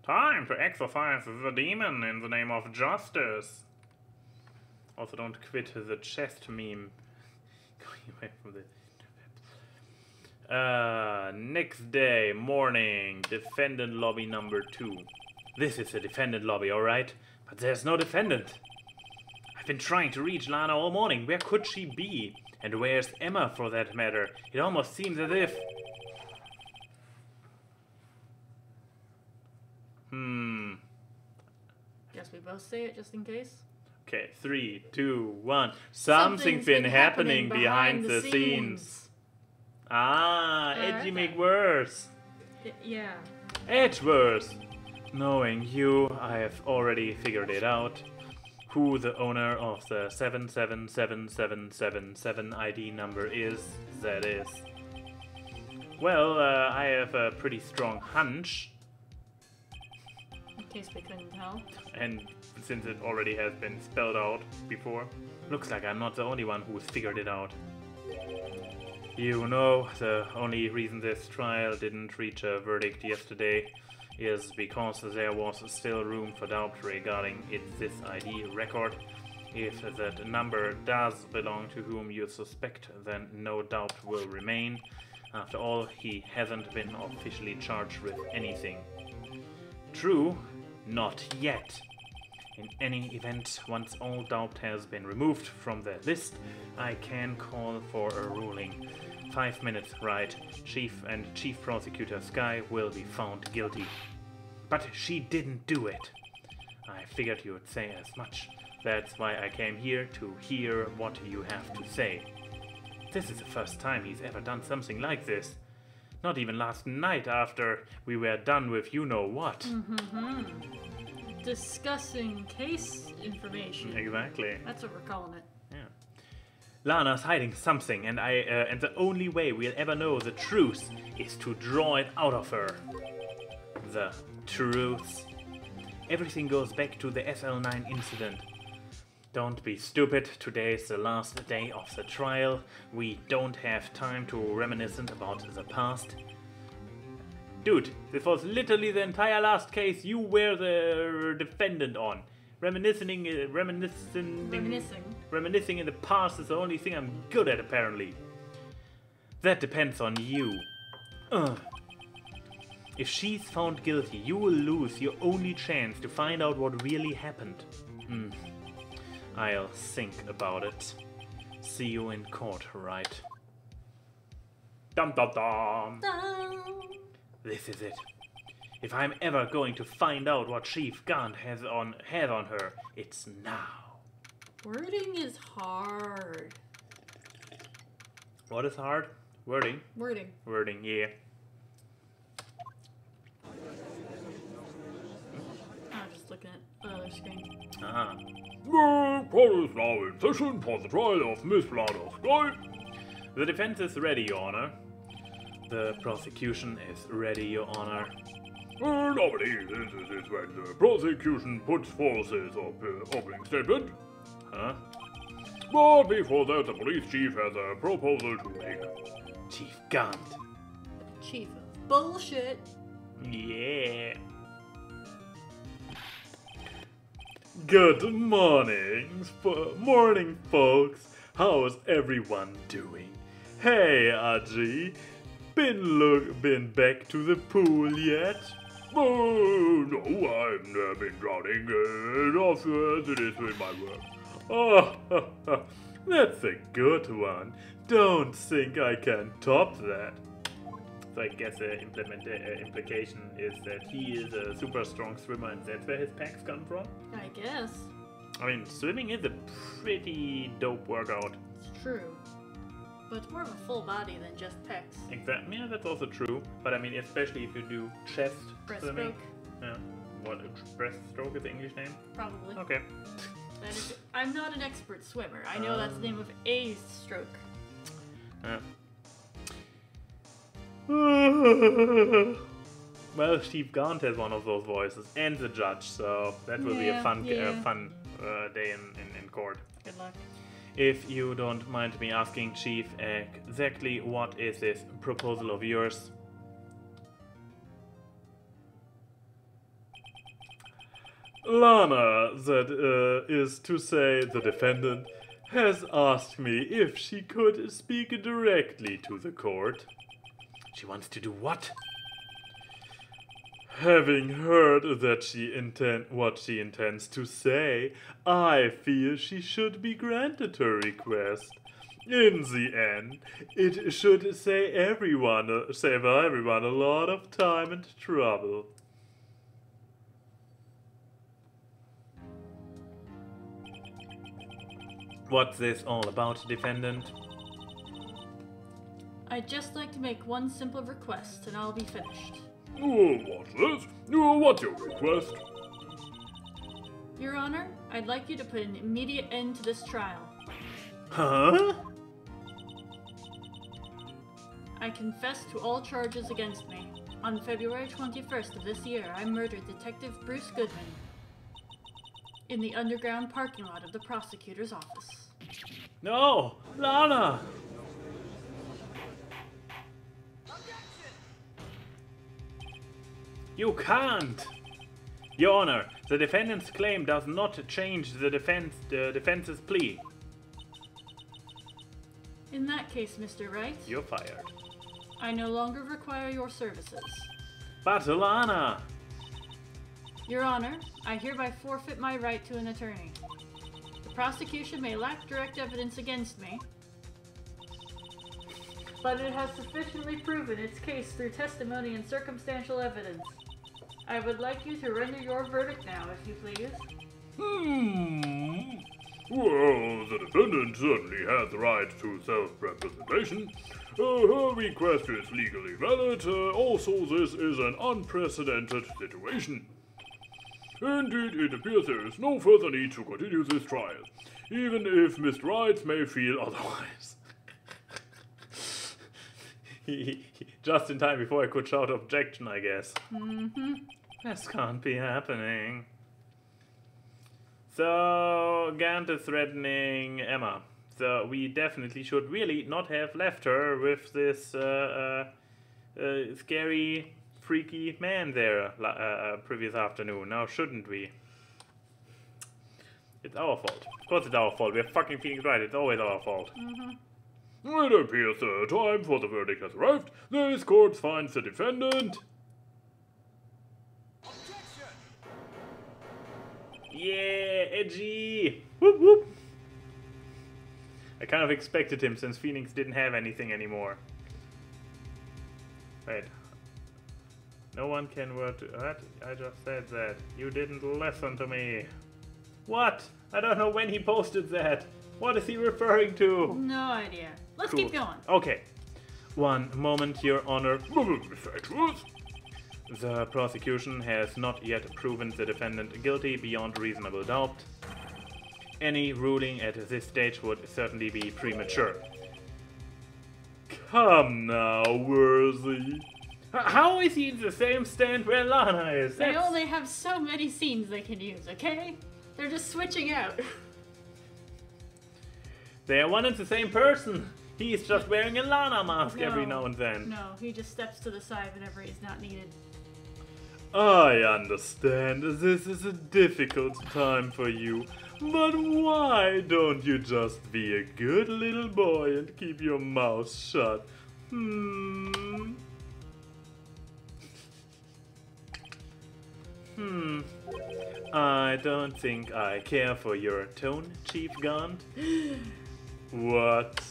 Time to exorcise the demon in the name of justice. Also, don't quit the chest meme. Going away from the... next day, morning, defendant lobby number 2. This is the defendant lobby, alright? But there's no defendant. I've been trying to reach Lana all morning. Where could she be? And where's Emma, for that matter? It almost seems as if... Guess we both say it just in case. Okay, 3, 2, 1. Something's been happening behind the scenes. Ah, edgy make worse. Yeah. Edge worse. Knowing you, I have already figured it out. Who the owner of the 777777 ID number is, that is. Well, I have a pretty strong hunch. In case we couldn't tell. And since it already has been spelled out before, looks like I'm not the only one who's figured it out. You know, the only reason this trial didn't reach a verdict yesterday is because there was still room for doubt regarding this ID record. If that number does belong to whom you suspect, then no doubt will remain. After all, he hasn't been officially charged with anything. True, not yet. In any event, once all doubt has been removed from the list, I can call for a ruling. 5 minutes, right? Chief Prosecutor Sky will be found guilty. But she didn't do it. I figured you would say as much. That's why I came here to hear what you have to say. This is the first time he's ever done something like this. Not even last night after we were done with you-know-what. Discussing case information. Exactly. That's what we're calling it. Yeah. Lana's hiding something, and and the only way we'll ever know the truth is to draw it out of her. The truth. Everything goes back to the SL9 incident. Don't be stupid, today's the last day of the trial. We don't have time to reminisce about the past. Dude, this was literally the entire last case you were the defendant on. Reminiscing in the past is the only thing I'm good at, apparently. That depends on you. If she's found guilty, you will lose your only chance to find out what really happened. I'll think about it. See you in court, Wright. Dum dum dum. This is it. If I'm ever going to find out what Chief Gant has on her, it's now. Wording is hard. What is hard? Wording? Wording. Wording, yeah. I'm just looking at the other screen. Uh-huh. The court is now in session for the trial of Miss Lana Sky. The defense is ready, Your Honor. The prosecution is ready, Your Honor. Nobody, this is when the prosecution puts forth its opening statement. Huh? But before that, the police chief has a proposal to make. Chief Gant. Chief of bullshit. Yeah. Good morning, folks. How's everyone doing? Hey, Aji. Been back to the pool yet? Oh, no, I've been drowning off as it is with my work. Oh, that's a good one. Don't think I can top that. So I guess the implication is that he is a super strong swimmer and that's where his pecs come from? I guess. I mean, swimming is a pretty dope workout. It's true. But it's more of a full body than just pecs. Exactly. Yeah, that's also true. But I mean, especially if you do chest swimming. Breaststroke. Yeah. What, breaststroke is the English name? Probably. Okay. That is, I'm not an expert swimmer. I know that's the name of a stroke. Well, Chief Gant has one of those voices, and the judge, so that will be a fun day in court. Good luck. If you don't mind me asking, Chief, exactly what is this proposal of yours? Lana, that is to say the defendant, has asked me if she could speak directly to the court. She wants to do what? Having heard that what she intends to say, I feel she should be granted her request. In the end, it should save everyone a lot of time and trouble. What's this all about, defendant? I'd just like to make one simple request, and I'll be finished. What's this? What's your request? Your Honor, I'd like you to put an immediate end to this trial. Huh? I confess to all charges against me. On February 21st of this year, I murdered Detective Bruce Goodman in the underground parking lot of the prosecutor's office. No! Lana! You can't! Your Honor, the defendant's claim does not change the defense's plea. In that case, Mr. Wright, You're fired. I no longer require your services. But Lana! Your Honor, I hereby forfeit my right to an attorney. The prosecution may lack direct evidence against me, but it has sufficiently proven its case through testimony and circumstantial evidence. I would like you to render your verdict now, if you please. Well, the defendant certainly has the right to self-representation. Her request is legally valid. Also, this is an unprecedented situation. Indeed, it appears there is no further need to continue this trial, even if Mr. Wright may feel otherwise. Just in time before I could shout objection, I guess. This can't be happening. So, Gant is threatening Emma. So, we definitely should really not have left her with this scary, freaky man there previous afternoon. Now, shouldn't we? It's our fault. Of course it's our fault. We're fucking Phoenix Wright. It's always our fault. It appears the time for the verdict has arrived. This court finds the defendant. Yeah, edgy! Whoop whoop! I kind of expected him since Phoenix didn't have anything anymore. Wait. No one can word. What? I just said that. You didn't listen to me. What? I don't know when he posted that. What is he referring to? No idea. Let's Cool. keep going. Okay. One moment, Your Honor. Factuals. The prosecution has not yet proven the defendant guilty beyond reasonable doubt. Any ruling at this stage would certainly be premature. Come now, Worthy. How is he in the same stand where Lana is? They only have so many scenes they can use, okay? They're just switching out. They are one and the same person. He's just wearing a Lana mask every now and then. No, he just steps to the side whenever he's not needed. I understand this is a difficult time for you, but why don't you just be a good little boy and keep your mouth shut? I don't think I care for your tone, Chief Gaunt. What?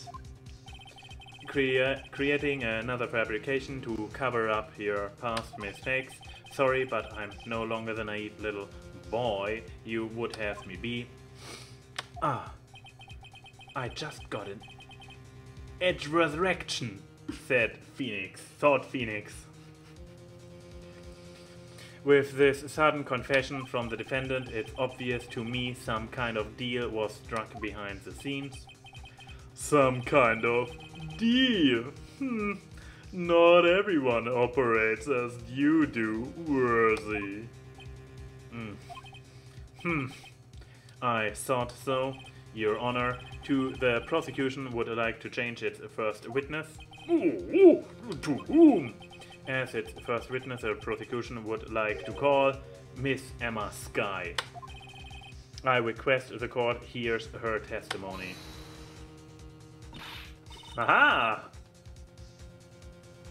Creating another fabrication to cover up your past mistakes. Sorry, but I'm no longer the naive little boy you would have me be. Ah, I just got an edge resurrection, thought Phoenix. With this sudden confession from the defendant, it's obvious to me some kind of deal was struck behind the scenes. Some kind of deal? Not everyone operates as you do, Worthy. I thought so, Your Honor. The prosecution would like to change its first witness. Oh, to whom? As its first witness, the prosecution would like to call Miss Emma Skye. I request the court hears her testimony. Aha!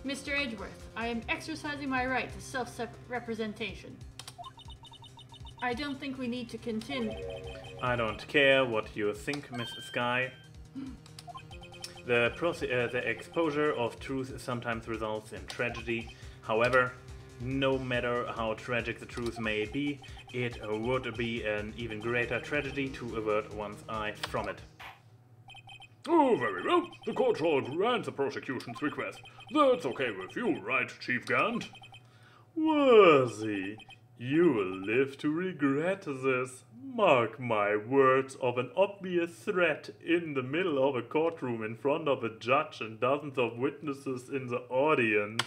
Mr. Edgeworth, I am exercising my right to self-representation. I don't think we need to continue. I don't care what you think, Miss Skye. The exposure of truth sometimes results in tragedy. However, no matter how tragic the truth may be, it would be an even greater tragedy to avert one's eye from it. Oh, very well. The court shall grant the prosecution's request. That's okay with you, right, Chief Gant? Worthy, you will live to regret this. Mark my words of an obvious threat in the middle of a courtroom in front of a judge and dozens of witnesses in the audience.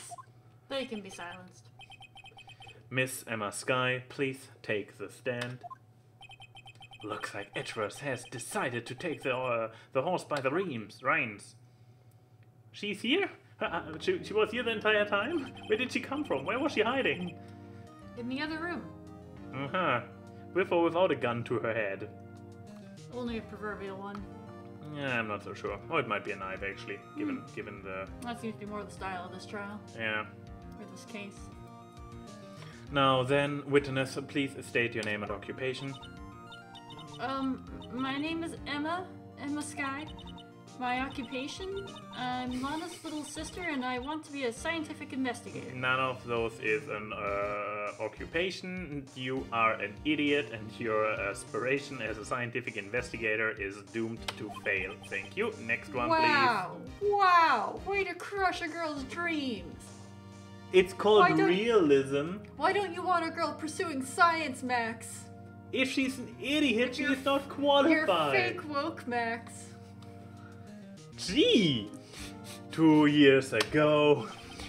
They can be silenced. Miss Emma Skye, please take the stand. Looks like Edgeworth has decided to take the horse by the reins. She's here? She was here the entire time? Where did she come from? Where was she hiding? In the other room. Uh-huh. With or without a gun to her head? Only a proverbial one. Yeah, I'm not so sure. Oh, it might be a knife, actually, given the... That seems to be more the style of this trial. Yeah. Or this case. Now then, witness, please state your name and occupation. My name is Emma Skye. My occupation? I'm Lana's little sister and I want to be a scientific investigator. None of those is an occupation. You are an idiot and your aspiration as a scientific investigator is doomed to fail. Thank you. Next one, please. Wow! Way to crush a girl's dreams! It's called realism. Why don't you want a girl pursuing science, Max? If she's an idiot, she is not You're qualified. fake woke, Max. Gee! 2 years ago,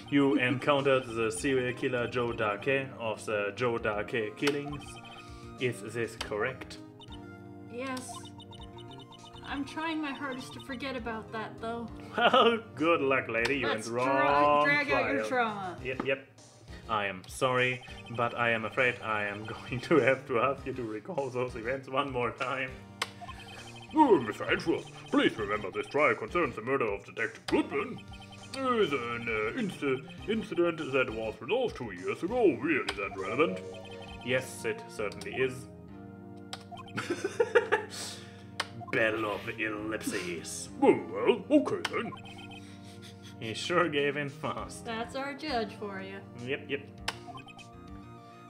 you encountered the serial killer Joe Darke of the Joe Darke killings. Is this correct? Yes. I'm trying my hardest to forget about that, though. Well, good luck, lady. You Let's went wrong. drag out your trial. trauma. Yep. I am sorry, but I am afraid I am going to have to ask you to recall those events one more time. Oh, Mr. Edgeworth, please remember this trial concerns the murder of Detective Goodman. Is an incident that was resolved 2 years ago really that relevant? Yes, it certainly is. Battle of ellipses. Well, okay then. He sure gave in fast. That's our judge for you. Yep.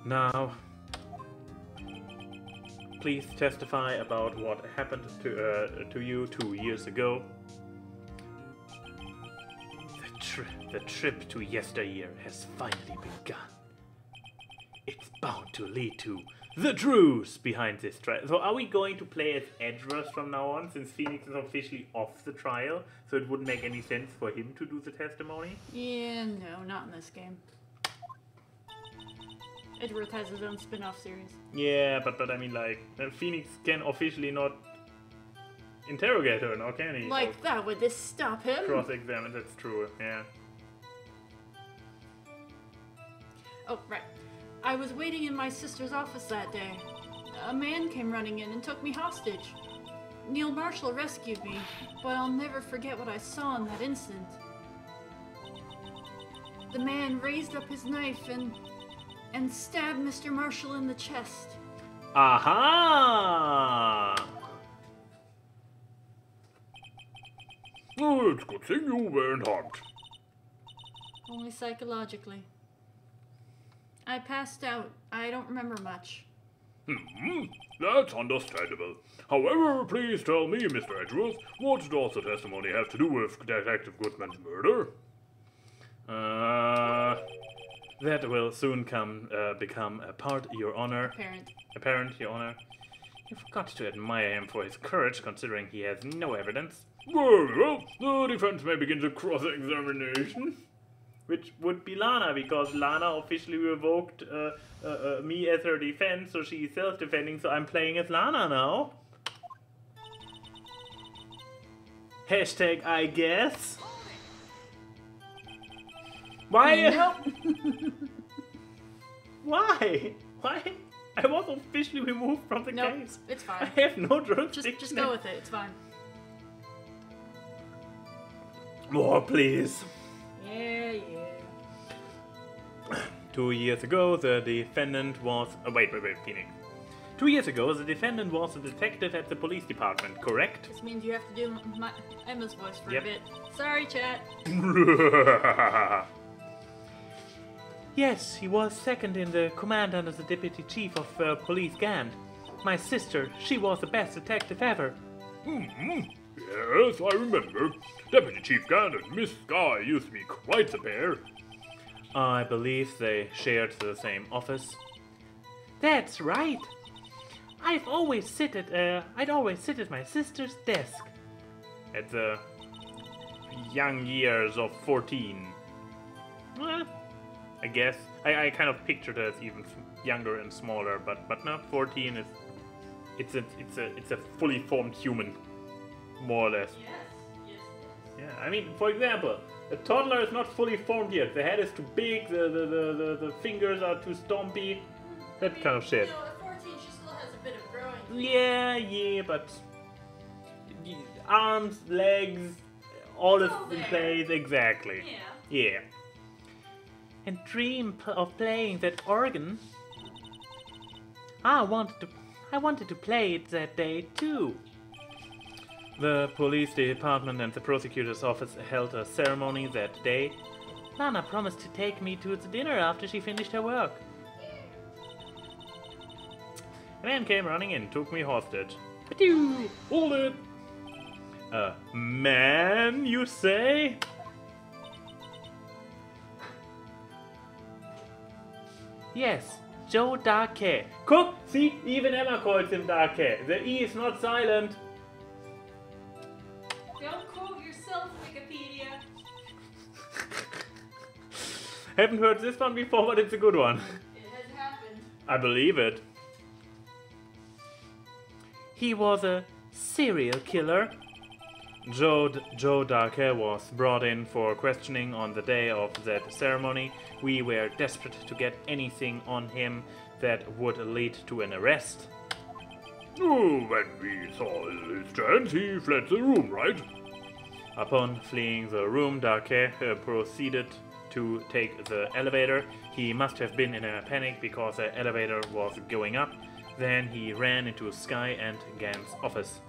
Now, please testify about what happened to you 2 years ago. The trip to yesteryear has finally begun. It's bound to lead to the truth behind this trial. So are we going to play as Edgeworth from now on, since Phoenix is officially off the trial? So it wouldn't make any sense for him to do the testimony? Yeah, no, not in this game. Edgeworth has his own spin-off series. Yeah, but I mean, like, Phoenix can officially not interrogate her now, can he? Like that, would this stop him? Cross-examine, that's true, yeah. Oh, right. I was waiting in my sister's office that day. A man came running in and took me hostage. Neil Marshall rescued me, but I'll never forget what I saw in that instant. The man raised up his knife and stabbed Mr. Marshall in the chest. Aha! Oh, it's a good thing you weren't harmed. Only psychologically. I passed out. I don't remember much. That's understandable. However, please tell me, Mr. Edgeworth, what does the testimony have to do with Detective Goodman's murder? That will soon become a part, Your Honor. Apparent, Your Honor. You've got to admire him for his courage, considering he has no evidence. Very well, the defense may begin the cross-examination. Which would be Lana, because Lana officially revoked me as her defense, so she's self-defending, so I'm playing as Lana now. Hashtag I guess. Why? Nope. Why? Why? I was officially removed from the Nope, case. it's fine. I have no jurisdiction. Just go with it, it's fine. More, please. Yeah. 2 years ago, the defendant was... wait, Phoenix. 2 years ago, the defendant was a detective at the police department, correct? This means you have to do Emma's voice for Yep. a bit. Sorry, chat. Yes, he was second in the command under the deputy chief of police Gant. My sister, she was the best detective ever. Yes, I remember. Deputy Chief Gant and Miss Sky used to be quite the pair. I believe they shared the same office. That's right. I'd always sit at my sister's desk. At the young years of 14. Well, I guess. I kind of pictured her as even younger and smaller, but no, 14 is... It's a fully formed human, more or less. Yes. Yeah, I mean, for example, a toddler is not fully formed yet. The head is too big, the fingers are too stompy. That kind of shit. You know, at 14, she still has a bit of growing. Yeah, but arms, legs, all is all in there. place, exactly. Yeah. And dream of playing that organ. I wanted to play it that day too. The police department and the prosecutor's office held a ceremony that day. Lana promised to take me to the dinner after she finished her work. A man came running in, took me hostage. Phew. Hold it! Man, you say? Yes, Joe Darke. Cook! See, even Emma calls him Darke. The E is not silent. Don't quote yourself, Wikipedia. Haven't heard this one before, but it's a good one. It has happened. I believe it. He was a serial killer. Joe Darke was brought in for questioning on the day of that ceremony. We were desperate to get anything on him that would lead to an arrest. Oh, when we saw his chance, he fled the room, right? Upon fleeing the room, Darke proceeded to take the elevator. He must have been in a panic because the elevator was going up. Then he ran into Sky and Gant's office.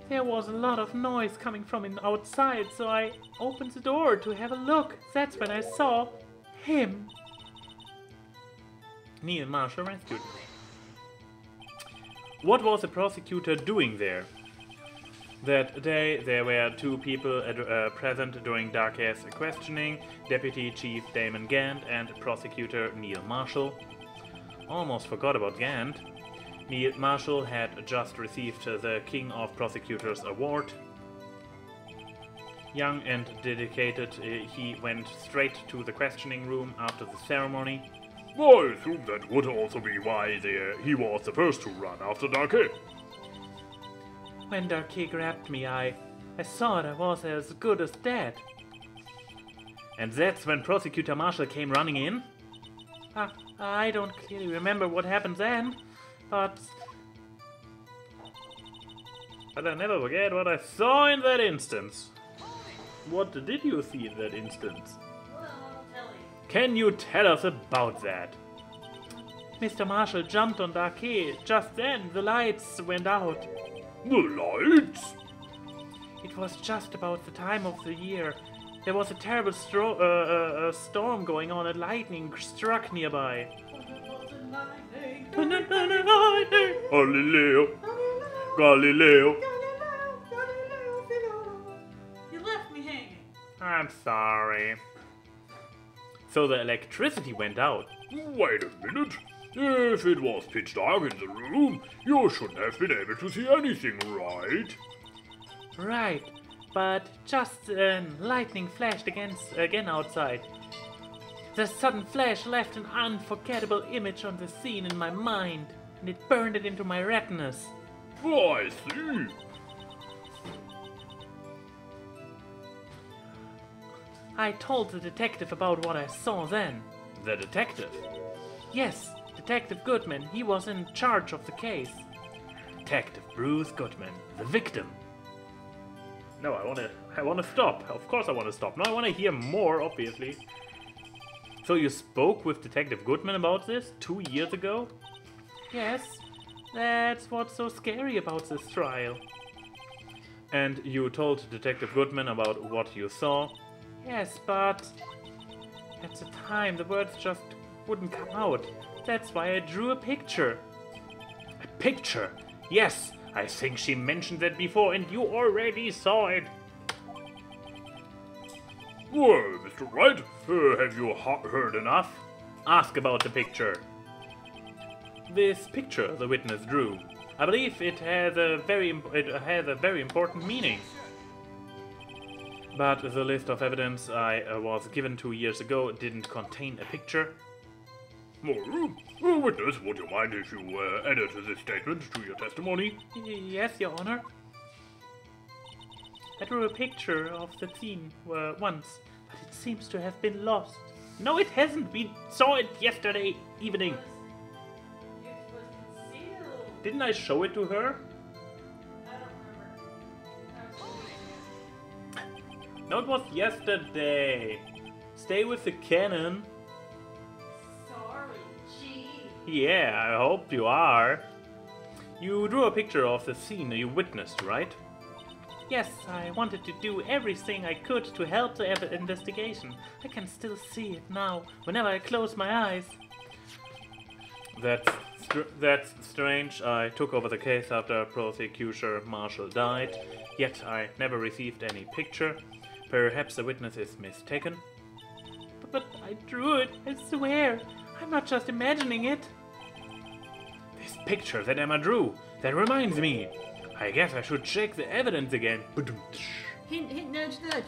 There was a lot of noise coming from outside, so I opened the door to have a look. That's when I saw him. Neil Marshall rescued me. What was the prosecutor doing there? That day, there were two people present during Darke's questioning, Deputy Chief Damon Gant and Prosecutor Neil Marshall. Almost forgot about Gant. Neil Marshall had just received the King of Prosecutors award. Young and dedicated, he went straight to the questioning room after the ceremony. I assume that would also be why he was the first to run after Darke. When Darke grabbed me, I thought I was as good as dead. And that's when Prosecutor Marshall came running in? I don't clearly remember what happened then, but I'll never forget what I saw in that instance. What did you see in that instance? Well, I'll tell you. Can you tell us about that? Mr. Marshall jumped on Darke. Just then, the lights went out. The lights? It was just about the time of the year. There was a terrible storm going on and lightning struck nearby. Galileo. Galileo. You left me hanging. I'm sorry. So the electricity went out. Wait a minute. If it was pitch dark in the room, you shouldn't have been able to see anything, right? Right, but just then lightning flashed again outside. The sudden flash left an unforgettable image on the scene in my mind, and it burned it into my retinas. Oh, I see. I told the detective about what I saw then. The detective? Yes, Detective Goodman. He was in charge of the case. Detective Bruce Goodman, the victim. No, I wanna stop. Of course I wanna stop. No, I wanna hear more, obviously. So you spoke with Detective Goodman about this 2 years ago? Yes, that's what's so scary about this trial. And you told Detective Goodman about what you saw? Yes, but at the time the words just wouldn't come out. That's why I drew a picture. A picture? Yes, I think she mentioned that before and you already saw it. Well, Mr. Wright, have you heard enough? Ask about the picture. This picture the witness drew. I believe it has a very important meaning. But the list of evidence I was given 2 years ago didn't contain a picture. Witness, would you mind if you edit this statement to your testimony? Yes, Your Honor. I drew a picture of the scene once, but it seems to have been lost. No, it hasn't. We saw it yesterday evening. It was concealed. Didn't I show it to her? I don't remember. No, it was yesterday. Stay with the cannon. Sorry, gee. Yeah, I hope you are. You drew a picture of the scene you witnessed, right? Yes, I wanted to do everything I could to help the investigation. I can still see it now, whenever I close my eyes. That's strange. I took over the case after prosecutor Marshall died, yet I never received any picture. Perhaps the witness is mistaken. But I drew it, I swear. I'm not just imagining it. This picture that Emma drew, that reminds me. I guess I should check the evidence again. Hint, hint, nudge, nudge.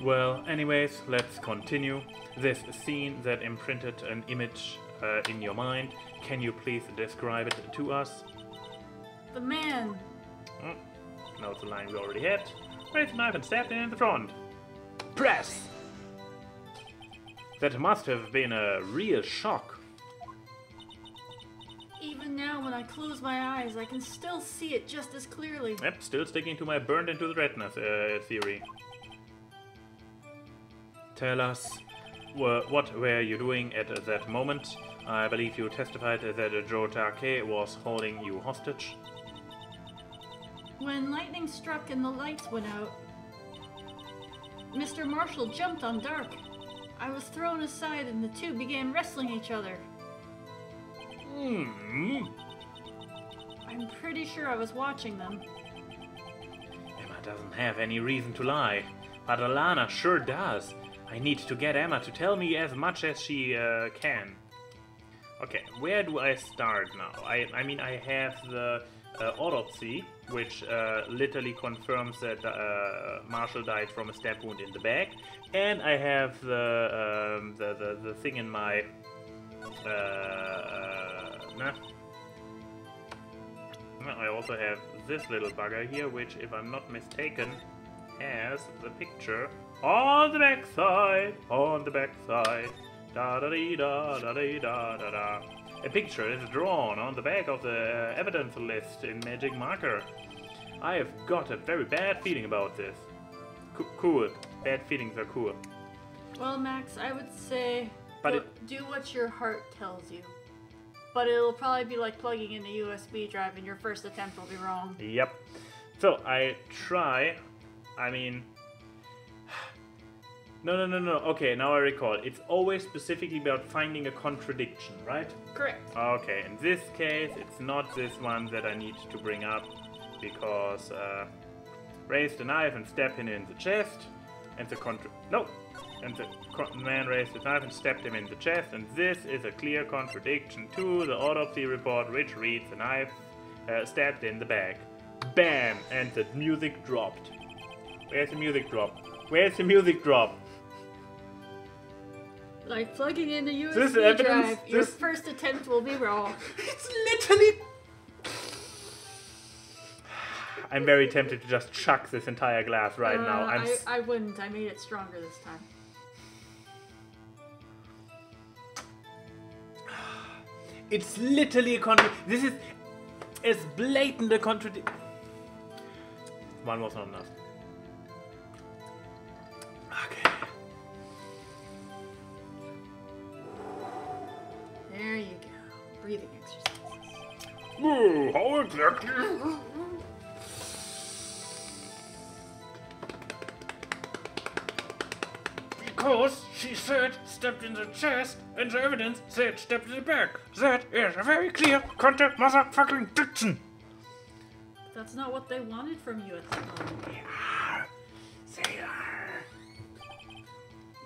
Well, anyways, let's continue. This scene that imprinted an image in your mind, can you please describe it to us? The man. No, it's a line we already had. Raised a knife and stabbed him in the front. Press! That must have been a real shock. Even now, when I close my eyes, I can still see it just as clearly. Yep, still sticking to my burned into the retina theory. Tell us, what were you doing at that moment? I believe you testified that Joe Take was holding you hostage. When lightning struck and the lights went out, Mr. Marshall jumped on Dark. I was thrown aside and the two began wrestling each other. I'm pretty sure I was watching them. Emma doesn't have any reason to lie, but Alana sure does. I need to get Emma to tell me as much as she can. Okay, where do I start now? I mean, I have the autopsy, which literally confirms that Marshall died from a stab wound in the back, and I have the thing in my I also have this little bugger here, which, if I'm not mistaken, has the picture on the back side. On the back side. Da da dee da da dee da da da. A picture is drawn on the back of the evidence list in magic marker. I have got a very bad feeling about this. Cool. Bad feelings are cool. Well, Max, I would say But do what your heart tells you. But it'll probably be like plugging in a USB drive and your first attempt will be wrong. Yep. So I try. I mean. No. Okay, now I recall. It's always specifically about finding a contradiction, right? Correct. Okay, in this case, it's not this one that I need to bring up because raised a knife and stabbed him in the chest, and the man raised his knife and stabbed him in the chest, and this is a clear contradiction to the autopsy report, which reads a knife stabbed in the back. Bam! And the music dropped. Where's the music drop? Where's the music drop? Like plugging in a This USB evidence- drive, your this- first attempt will be wrong. It's literally... I'm very tempted to just chuck this entire glass right now. I wouldn't. I made it stronger this time. It's literally a contradiction. This is as blatant a contradiction. One was not enough. Okay. There you go. Breathing exercises. Oh, how exactly? Because she said stepped in the chest, and the evidence said stepped in the back. That is a very clear motherfucking diction. That's not what they wanted from you at the moment. They are.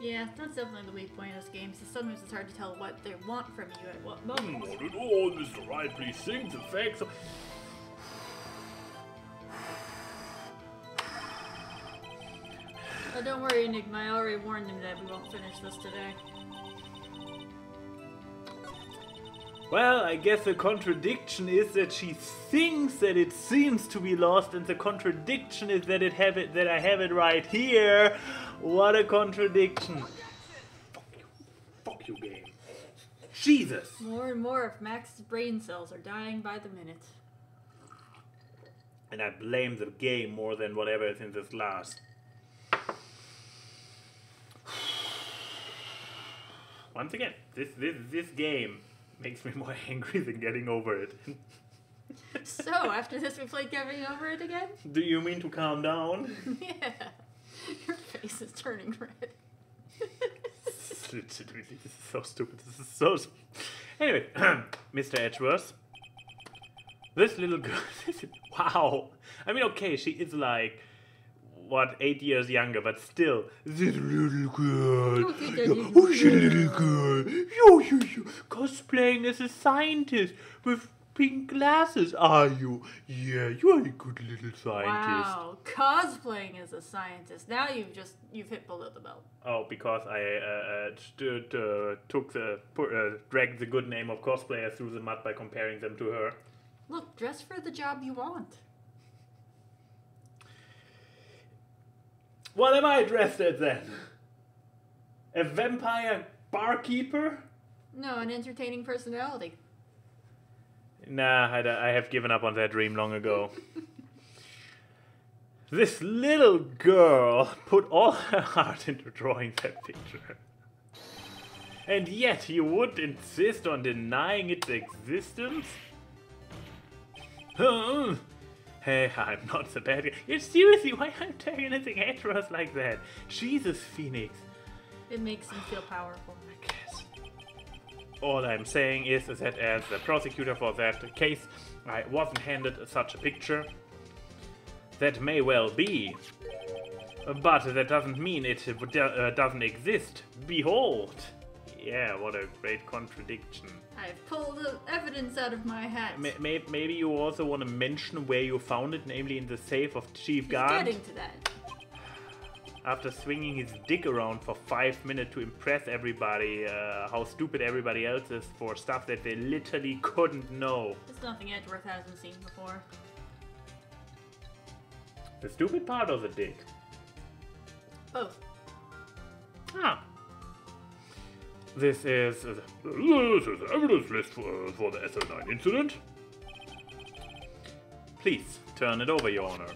Yeah, that's definitely the weak point of this game, so sometimes it's hard to tell what they want from you at what moment. Not at all, Mr. Wright. Please think the facts. Oh, don't worry, Enigma. I already warned him that we won't finish this today. Well, I guess the contradiction is that she thinks that it seems to be lost, and the contradiction is that I have it right here. What a contradiction! Fuck you, game. Jesus! More and more of Max's brain cells are dying by the minute. And I blame the game more than whatever is in this last. Once again, this game makes me more angry than getting over it. So, after this we played getting over it again? Do you mean to calm down? Yeah. Your face is turning red. This is so stupid. This is so... Anyway, Mr. Edgeworth. This little girl... Wow. I mean, okay, she is like... What, 8 years younger, but still... This little girl... Oh, she little girl... You... Cosplaying as a scientist with pink glasses, are you? Yeah, you are a good little scientist. Wow, cosplaying as a scientist. Now you've hit below the belt. Oh, because I dragged the good name of cosplayer through the mud by comparing them to her. Look, dress for the job you want. What am I dressed as then? A vampire barkeeper? No, an entertaining personality. Nah, I have given up on that dream long ago. This little girl put all her heart into drawing that picture. And yet you would insist on denying its existence? Huh? Hey, I'm not the bad guy. Seriously, why are you antagonizing heteros like that? Jesus, Phoenix. It makes him feel powerful. I guess. All I'm saying is that as the prosecutor for that case, I wasn't handed such a picture. That may well be. But that doesn't mean it doesn't exist. Behold. Yeah, what a great contradiction. I've pulled the evidence out of my hat. Maybe you also want to mention where you found it, namely in the safe of Chief Guard. Getting to that. After swinging his dick around for 5 minutes to impress everybody, how stupid everybody else is for stuff that they literally couldn't know. It's nothing Edgeworth hasn't seen before. The stupid part of the dick? Both. Ah. This is This is the evidence list for the SL9 incident. Please, turn it over, Your Honor.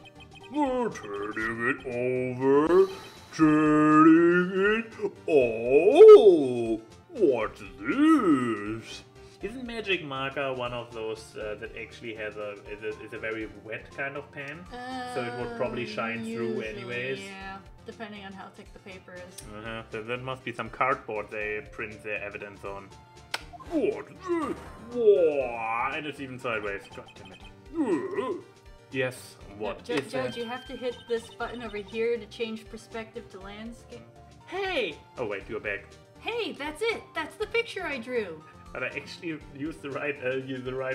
Turning it over. Turning it. Oh, what's this? Isn't Magic Marker one of those that actually has is a very wet kind of pen? So it would probably shine through Usually, anyways. Yeah, depending on how thick the paper is. So that must be some cardboard they print their evidence on. What's this? Whoa, and it's even sideways. God damn it. Yes, what No, is Judge, that? you have to hit this button over here to change perspective to landscape. Hey! Oh wait, you're back. Hey, that's it! That's the picture I drew! But I actually used the right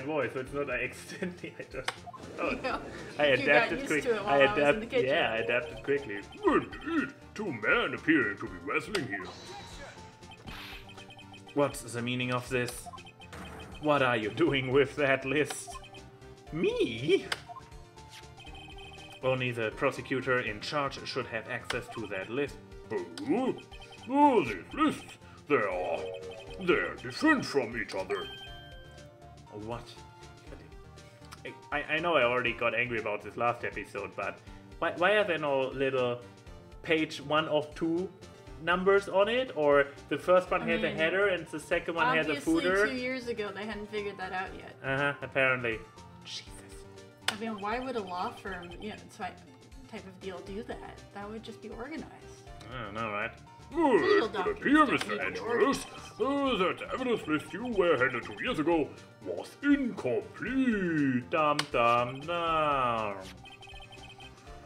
voice, so it's not I accidentally. I just. Oh, You know, I you got adapted used quick. to it while I was in the kitchen. Yeah, I adapted quickly. Indeed, two men appearing to be wrestling here. What's the meaning of this? What are you doing with that list? Me? Only the prosecutor in charge should have access to that list. Oh, these lists, they're different from each other. What? I know I already got angry about this last episode, but why are there no little page 1 of 2 numbers on it? Or the first one had a header and the second one had a footer? Obviously, 2 years ago they hadn't figured that out yet. Apparently. Jesus. I mean, why would a law firm, type of deal do that? That would just be organized. I don't know, right? It would appear, Mr. Edgeworth, that the evidence list you were handed 2 years ago was incomplete. Dum dum dum.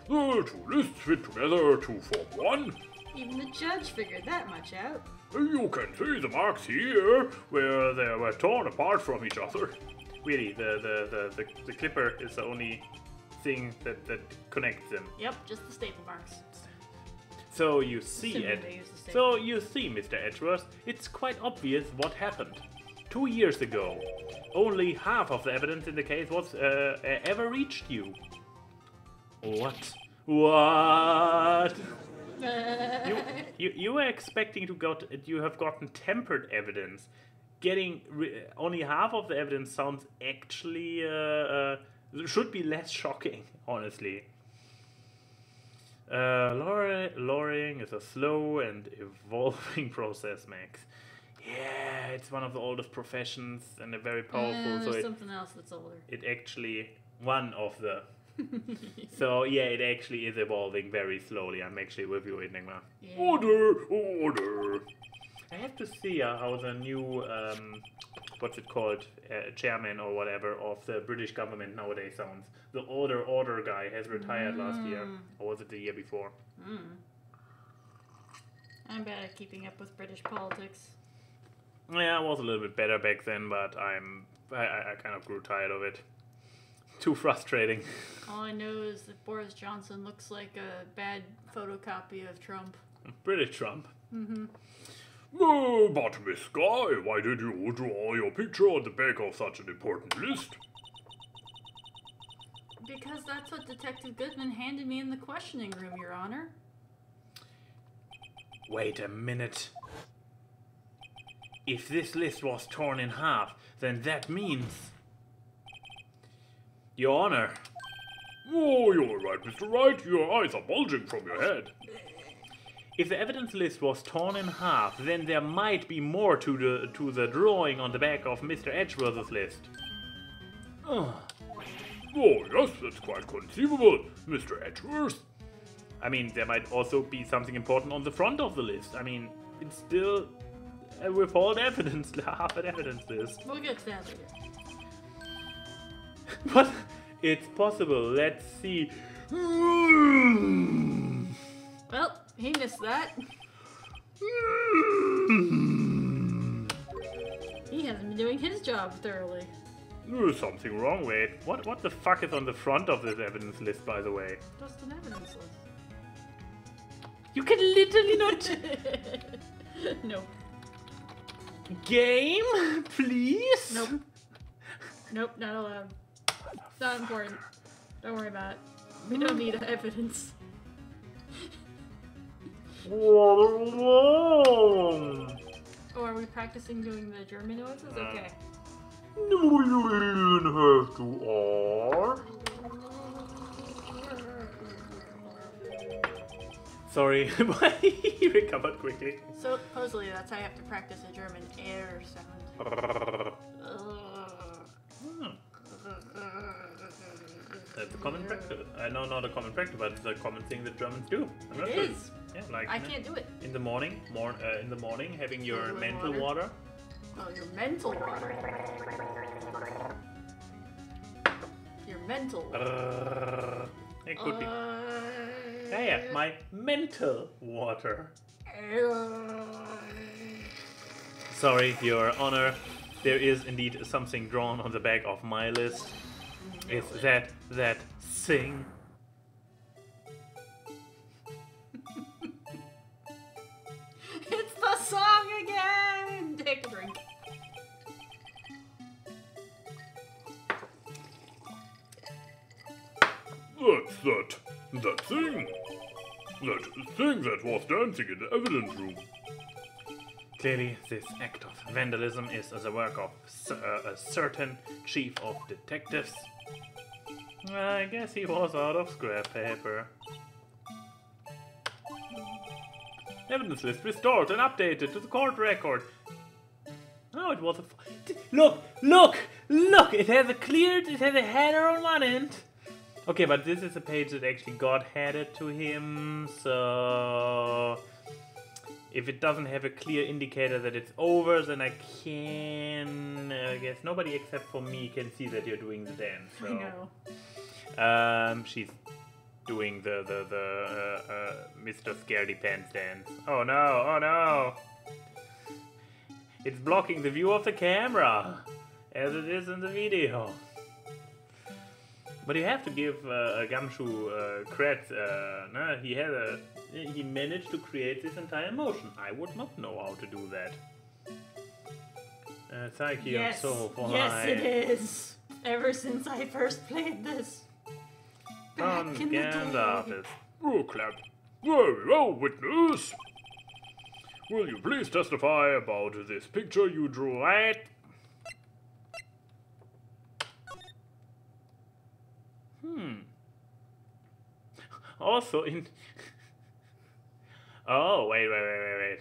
The two lists fit together to form one. Even the judge figured that much out. You can see the marks here where they were torn apart from each other. Really, the clipper is the only thing that connects them. Yep, just the staple marks. So you see Assuming it. they use the staple. So you see, Mr. Edgeworth, it's quite obvious what happened. 2 years ago, only half of the evidence in the case was ever reached you. What? What? You were expecting you have gotten tempered evidence. Getting only half of the evidence sounds actually should be less shocking, honestly. Lawyering is a slow and evolving process, Max. Yeah, it's one of the oldest professions and a very powerful. There's something else that's older. It actually one of the. So yeah, it actually is evolving very slowly. I'm actually with you, Enigma. Yeah. Order! I have to see how the new what's it called, chairman or whatever of the British government nowadays sounds. The order guy has retired last year, or was it the year before? I'm bad at keeping up with British politics. Yeah, I was a little bit better back then, but I kind of grew tired of it. Too frustrating. All I know is that Boris Johnson looks like a bad photocopy of Trump. British Trump. But Miss Guy, why did you draw your picture on the back of such an important list? Because that's what Detective Goodman handed me in the questioning room, Your Honor. Wait a minute. If this list was torn in half, then that means... Your Honor. Oh, you're right, Mr. Wright. Your eyes are bulging from your head. If the evidence list was torn in half, then there might be more to the drawing on the back of Mr. Edgeworth's list. Oh, yes, that's quite conceivable, Mr. Edgeworth. I mean, there might also be something important on the front of the list. I mean, it's still a withhold evidence, half an evidence list. We'll get to that later. But it's possible. Let's see. Well, he missed that. He hasn't been doing his job thoroughly. There's something wrong, wait. What the fuck is on the front of this evidence list, by the way? Just an evidence list. You can literally not... Nope. Game, please? Nope. Nope, not allowed. Not important. Don't worry about it. We don't need evidence. Oh, are we practicing doing the German noises? Okay. No, you didn't have to are. Sorry, but he recovered quickly. So, supposedly that's how you have to practice a German air sound. That's a common practice. No, not a common practice, but it's a common thing that Germans do. It is. Yeah, like I can't do it. in the morning, having your With mental water? water. Oh, your mental water. Your mental water. It could be. Yeah, my mental water. Sorry, Your Honor. There is indeed something drawn on the back of my list. Is that thing? It's the song again! Take a drink. That's that thing. That thing that was dancing in the evidence room. Clearly, this act of vandalism is the work of a certain chief of detectives. I guess he was out of scrap paper. Evidence list restored and updated to the court record. Oh, it was a... Look! It has a header on one end. Okay, but this is a page that actually got headed to him, so... if it doesn't have a clear indicator that it's over, then I can... I guess nobody except for me can see that you're doing the dance. So. I know. She's doing the Mr. Scaredy Pants dance. Oh no, oh no! It's blocking the view of the camera, as it is in the video. But you have to give Gumshoe credit. No, he managed to create this entire motion. I would not know how to do that. Thank you Yes, so much. yes, it is. Ever since I first played this. Back in the day. Artist. Oh, clap. Very well, witness. Will you please testify about this picture you drew? Right. Also in... Oh, wait.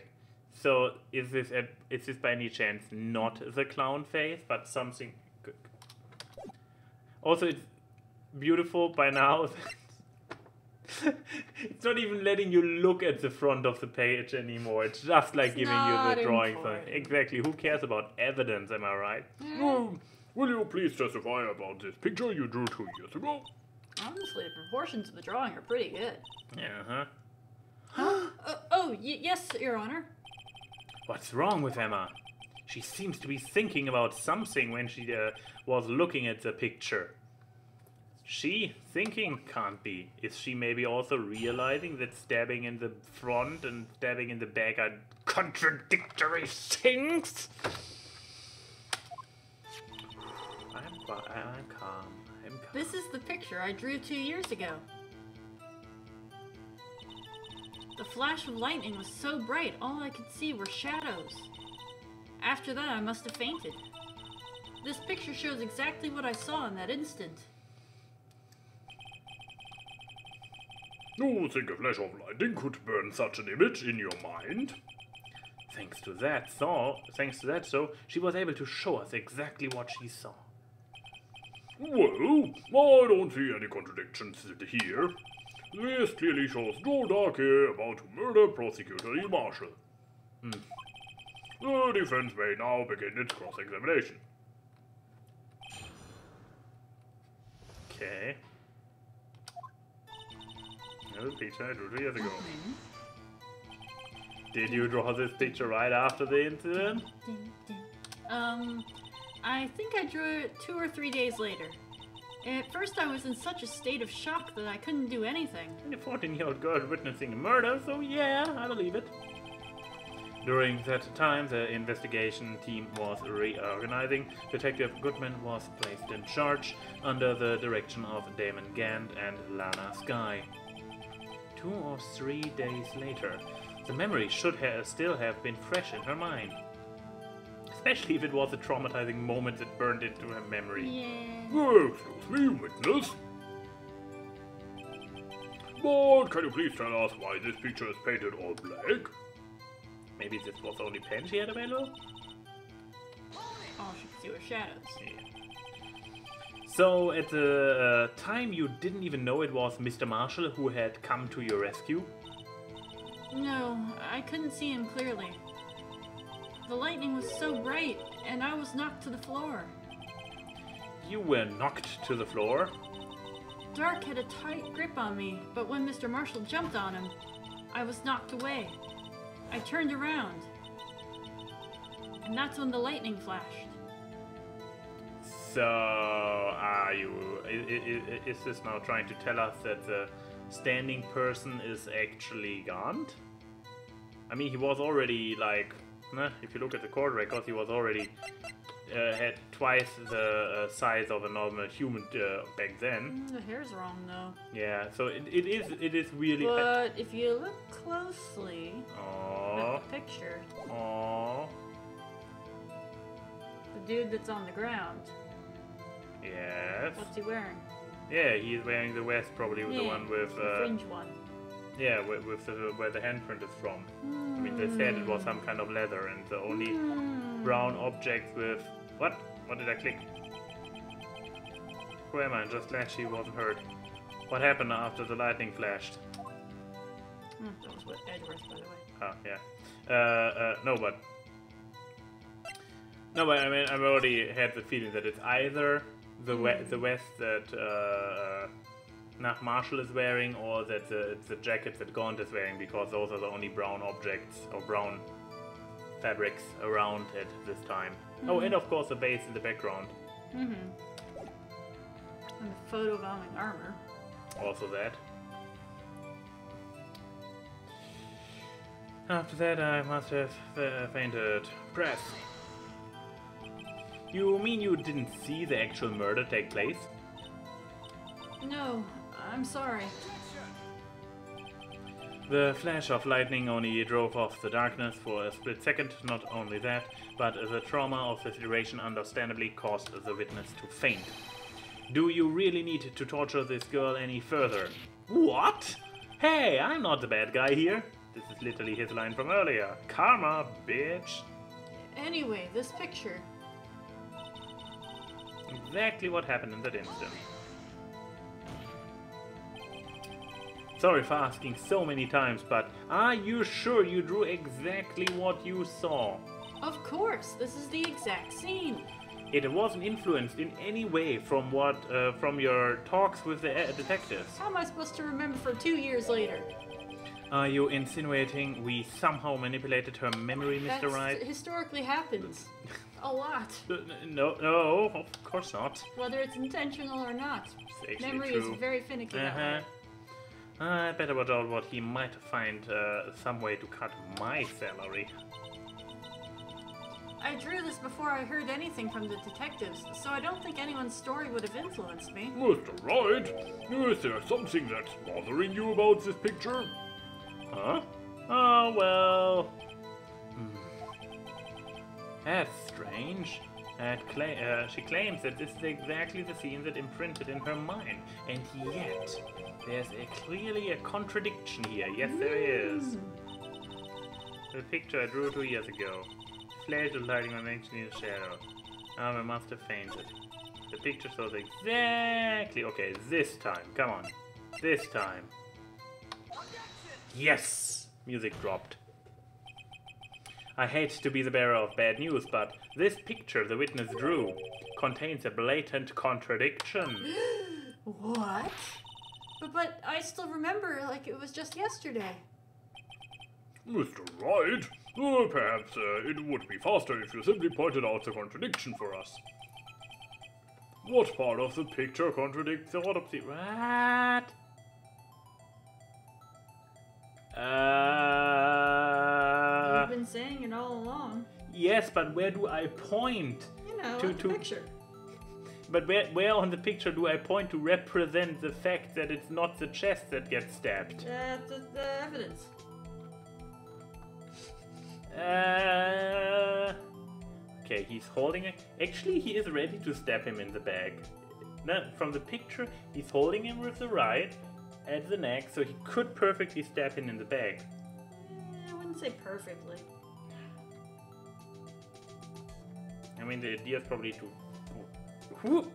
So, is this by any chance not the clown face, but something... Also, it's beautiful by now. It's not even letting you look at the front of the page anymore. It's just like giving you the drawing. Exactly. Who cares about evidence, am I right? Will you please testify about this picture you drew 2 years ago? Honestly, the proportions of the drawing are pretty good. Yeah, Yes, Your Honor. What's wrong with Emma? She seems to be thinking about something when she was looking at the picture. She thinking can't be. Is she maybe also realizing that stabbing in the front and stabbing in the back are contradictory things? I'm calm. This is the picture I drew 2 years ago. The flash of lightning was so bright, all I could see were shadows. After that, I must have fainted. This picture shows exactly what I saw in that instant. You think a flash of lightning could burn such an image in your mind? Thanks to that, she was able to show us exactly what she saw. Well, I don't see any contradictions here. This clearly shows no dark hair about to murder Prosecutor E. Marshall. The defense may now begin its cross-examination. Okay. Another picture I drew 2 years ago. Did you draw this picture right after the incident? I think I drew it 2 or 3 days later. At first I was in such a state of shock that I couldn't do anything. A 14-year-old girl witnessing a murder, so yeah, I believe it. During that time, the investigation team was reorganizing. Detective Goodman was placed in charge under the direction of Damon Gant and Lana Skye. 2 or 3 days later, the memory should still have been fresh in her mind. Especially if it was a traumatizing moment that burned into her memory. Yeah. Excuse me, witness. But can you please tell us why this picture is painted all black? Maybe this was the only pen she had available? Oh, she could see her shadows. Yeah. So, at the time, you didn't even know it was Mr. Marshall who had come to your rescue? No, I couldn't see him clearly. The lightning was so bright, and I was knocked to the floor. You were knocked to the floor? Dark had a tight grip on me, but when Mr. Marshall jumped on him, I was knocked away. I turned around, and that's when the lightning flashed. So, are you... Is this now trying to tell us that the standing person is actually Gant? I mean, he was already, like... if you look at the court records, he was already... had twice the size of a normal human back then. The hair's wrong, though. Yeah, so it is really... But if you look closely Aww. at the picture, Aww. the dude that's on the ground, Yes. what's he wearing? Yeah, he's wearing the vest, probably the one with... the fringe one. Yeah, with where the handprint is from. I mean, they said it was some kind of leather, and the only brown object with... What? What did I click? Who am I? Just glad she wasn't hurt. What happened after the lightning flashed? That was what Edwards, by the way. Ah, yeah. No, but I mean, I've already had the feeling that it's either the vest that Marshall is wearing, or that it's the jacket that Gaunt is wearing, because those are the only brown objects or brown fabrics around at this time. Oh, and of course the base in the background. And the photobombing armor. Also that. After that, I must have fainted. Press. You mean you didn't see the actual murder take place? No, I'm sorry. The flash of lightning only drove off the darkness for a split second. Not only that, but the trauma of the situation understandably caused the witness to faint. Do you really need to torture this girl any further? What? Hey, I'm not the bad guy here. This is literally his line from earlier. Karma, bitch. Anyway, this picture. Exactly what happened in that instant. Sorry for asking so many times, but are you sure you drew exactly what you saw? Of course, this is the exact scene. It wasn't influenced in any way from from your talks with the detectives. How am I supposed to remember for 2 years later? Are you insinuating we somehow manipulated her memory, Mr. Wright? That historically happens. A lot. No, of course not. Whether it's intentional or not. It's actually Memory true. is very finicky that way. I better watch out what he might find some way to cut my salary. I drew this before I heard anything from the detectives, so I don't think anyone's story would have influenced me. Mr. Wright, is there something that's bothering you about this picture? Huh? Oh, well... That's strange. She claims that this is exactly the scene that imprinted in her mind, and yet there's clearly a contradiction here. Yes, there is. The picture I drew 2 years ago. Flash of lighting on action in the shadow. I must have fainted. The picture shows exactly... Okay, this time. Come on. This time. Yes! Music dropped. I hate to be the bearer of bad news, but this picture the witness drew contains a blatant contradiction. What? But I still remember like it was just yesterday. Mr. Wright, perhaps it would be faster if you simply pointed out the contradiction for us. What part of the picture contradicts the autopsy? What? You've been saying it all along. Yes, but where do I point? You know, To- the to- picture. But where on the picture do I point to represent the fact that it's not the chest that gets stabbed? The evidence. Okay, he's holding it. Actually, he is ready to stab him in the back. No, from the picture, he's holding him with the right at the neck, so he could perfectly stab him in the back. I wouldn't say perfectly. I mean, the idea is probably to... Whoop.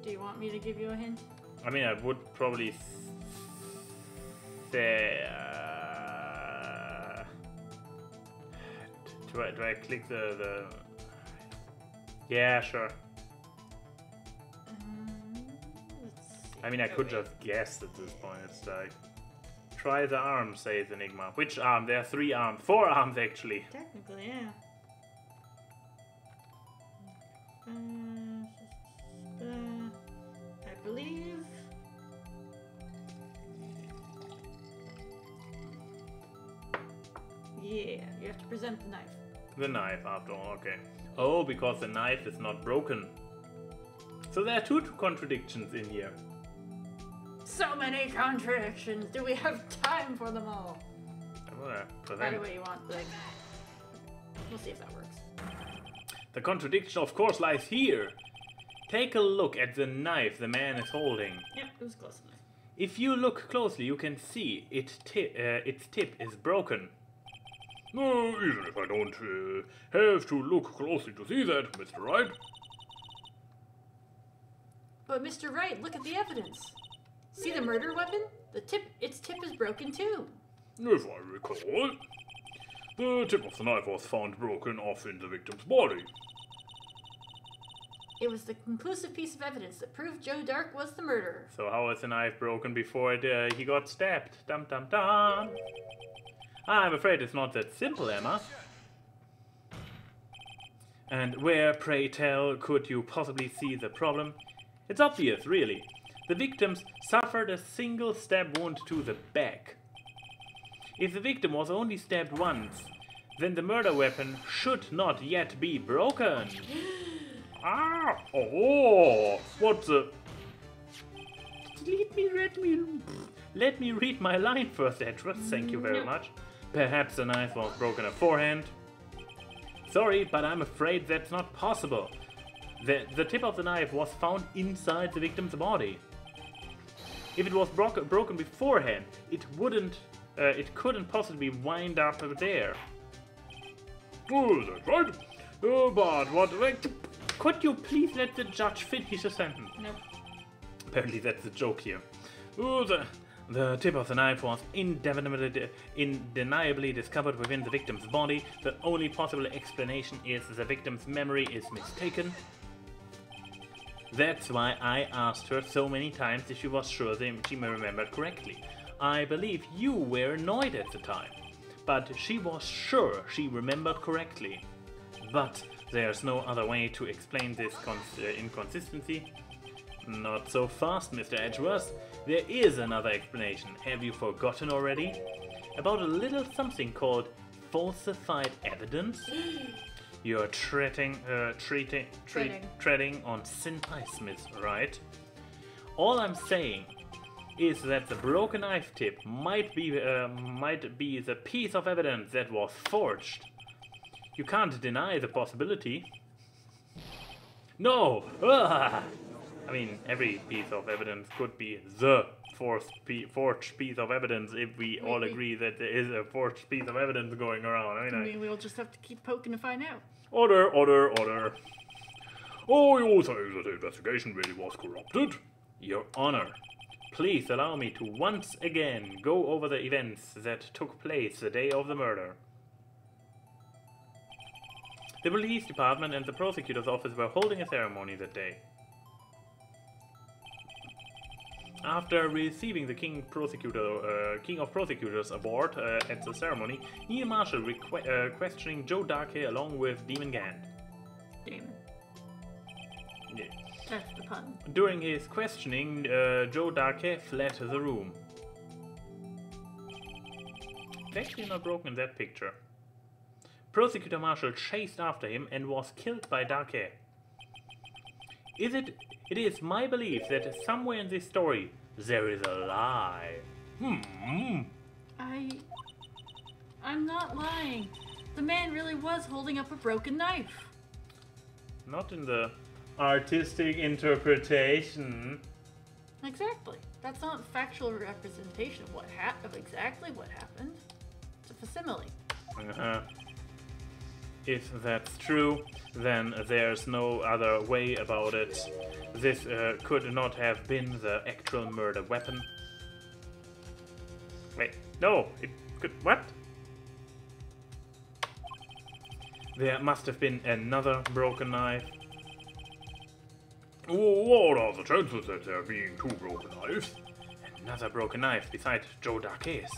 Do you want me to give you a hint? I mean, I would probably say... Do I click the... Yeah, sure. Let's see. I mean, I could just guess at this point. It's like... Try the arm, says Enigma. Which arm? There are 3 arms. 4 arms, actually. Technically, yeah. I believe. Yeah, you have to present the knife. The knife, after all, okay. Oh, because the knife is not broken. So there are 2 contradictions in here. So many contradictions. Do we have time for them all? By the way, you want the... We'll see if that works. The contradiction, of course, lies here. Take a look at the knife the man is holding. Yep, it was close enough. If you look closely, you can see its tip is broken. Even if I don't have to look closely to see that, Mr. Wright. But Mr. Wright, look at the evidence. See the murder weapon? Its tip is broken too. If I recall, the tip of the knife was found broken off in the victim's body. It was the conclusive piece of evidence that proved Joe Dark was the murderer. So how was the knife broken before he got stabbed? Dum dum dum. I'm afraid it's not that simple, Emma. And where, pray tell, could you possibly see the problem? It's obvious, really. The victims suffered a single stab wound to the back. If the victim was only stabbed once, then the murder weapon should not yet be broken. Ah! Oh! What the... Let me read my line first, Edward. Thank you very much. Perhaps the knife was broken beforehand. Sorry, but I'm afraid that's not possible. The tip of the knife was found inside the victim's body. If it was broken beforehand, it couldn't possibly wind up there. Oh, that's right. But what... Could you please let the judge finish a sentence? Nope. Apparently that's the joke here. The tip of the knife was undeniably discovered within the victim's body. The only possible explanation is the victim's memory is mistaken. That's why I asked her so many times if she was sure that she remembered correctly. I believe you were annoyed at the time, but she was sure she remembered correctly. But there's no other way to explain this inconsistency. Not so fast, Mr. Edgeworth. There is another explanation. Have you forgotten already? About a little something called falsified evidence? You're treading on thin ice, Miss Wright. All I'm saying is that the broken knife tip might be the piece of evidence that was forged. You can't deny the possibility. No! I mean, every piece of evidence could be the forged piece of evidence if we all agree that there is a forged piece of evidence going around. I mean, we'll just have to keep poking to find out. Order, order, order. Oh, you say that the investigation really was corrupted? Your Honor, please allow me to once again go over the events that took place the day of the murder. The police department and the prosecutor's office were holding a ceremony that day. After receiving the King of Prosecutors award at the ceremony, Neil Marshall questioning Joe Darkhair along with Demon Gant. Damon. Yeah. That's the pun. During his questioning, Joe Darkhair fled the room. It's actually not broken in that picture. Prosecutor Marshall chased after him and was killed by Darkhair. It is my belief that somewhere in this story there is a lie. I'm not lying. The man really was holding up a broken knife. Not in the artistic interpretation. Exactly. That's not factual representation of exactly what happened. It's a facsimile. If that's true, then there's no other way about it. This could not have been the actual murder weapon. Wait, no, it could... what? There must have been another broken knife. What are the chances that there being two broken knives? Another broken knife besides Joe Darkhair's.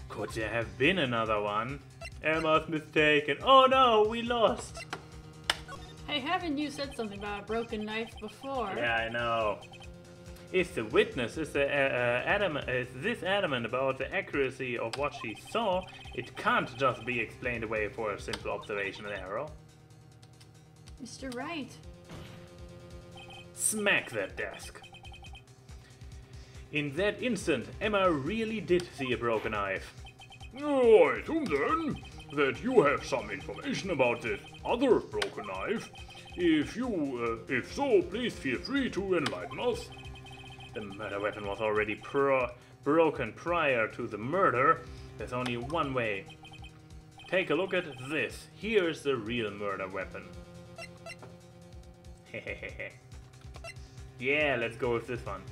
Could there have been another one? Emma's mistaken. Oh no, we lost. Hey, haven't you said something about a broken knife before? Yeah, I know. If the witness is this adamant about the accuracy of what she saw, it can't just be explained away for a simple observational error. Mr. Wright. Smack that desk. In that instant, Emma really did see a broken knife. Oh, I assume then that you have some information about this other broken knife. If so, please feel free to enlighten us. The murder weapon was already broken prior to the murder. There's only one way. Take a look at this. Here's the real murder weapon. Hehehe. Yeah, let's go with this one.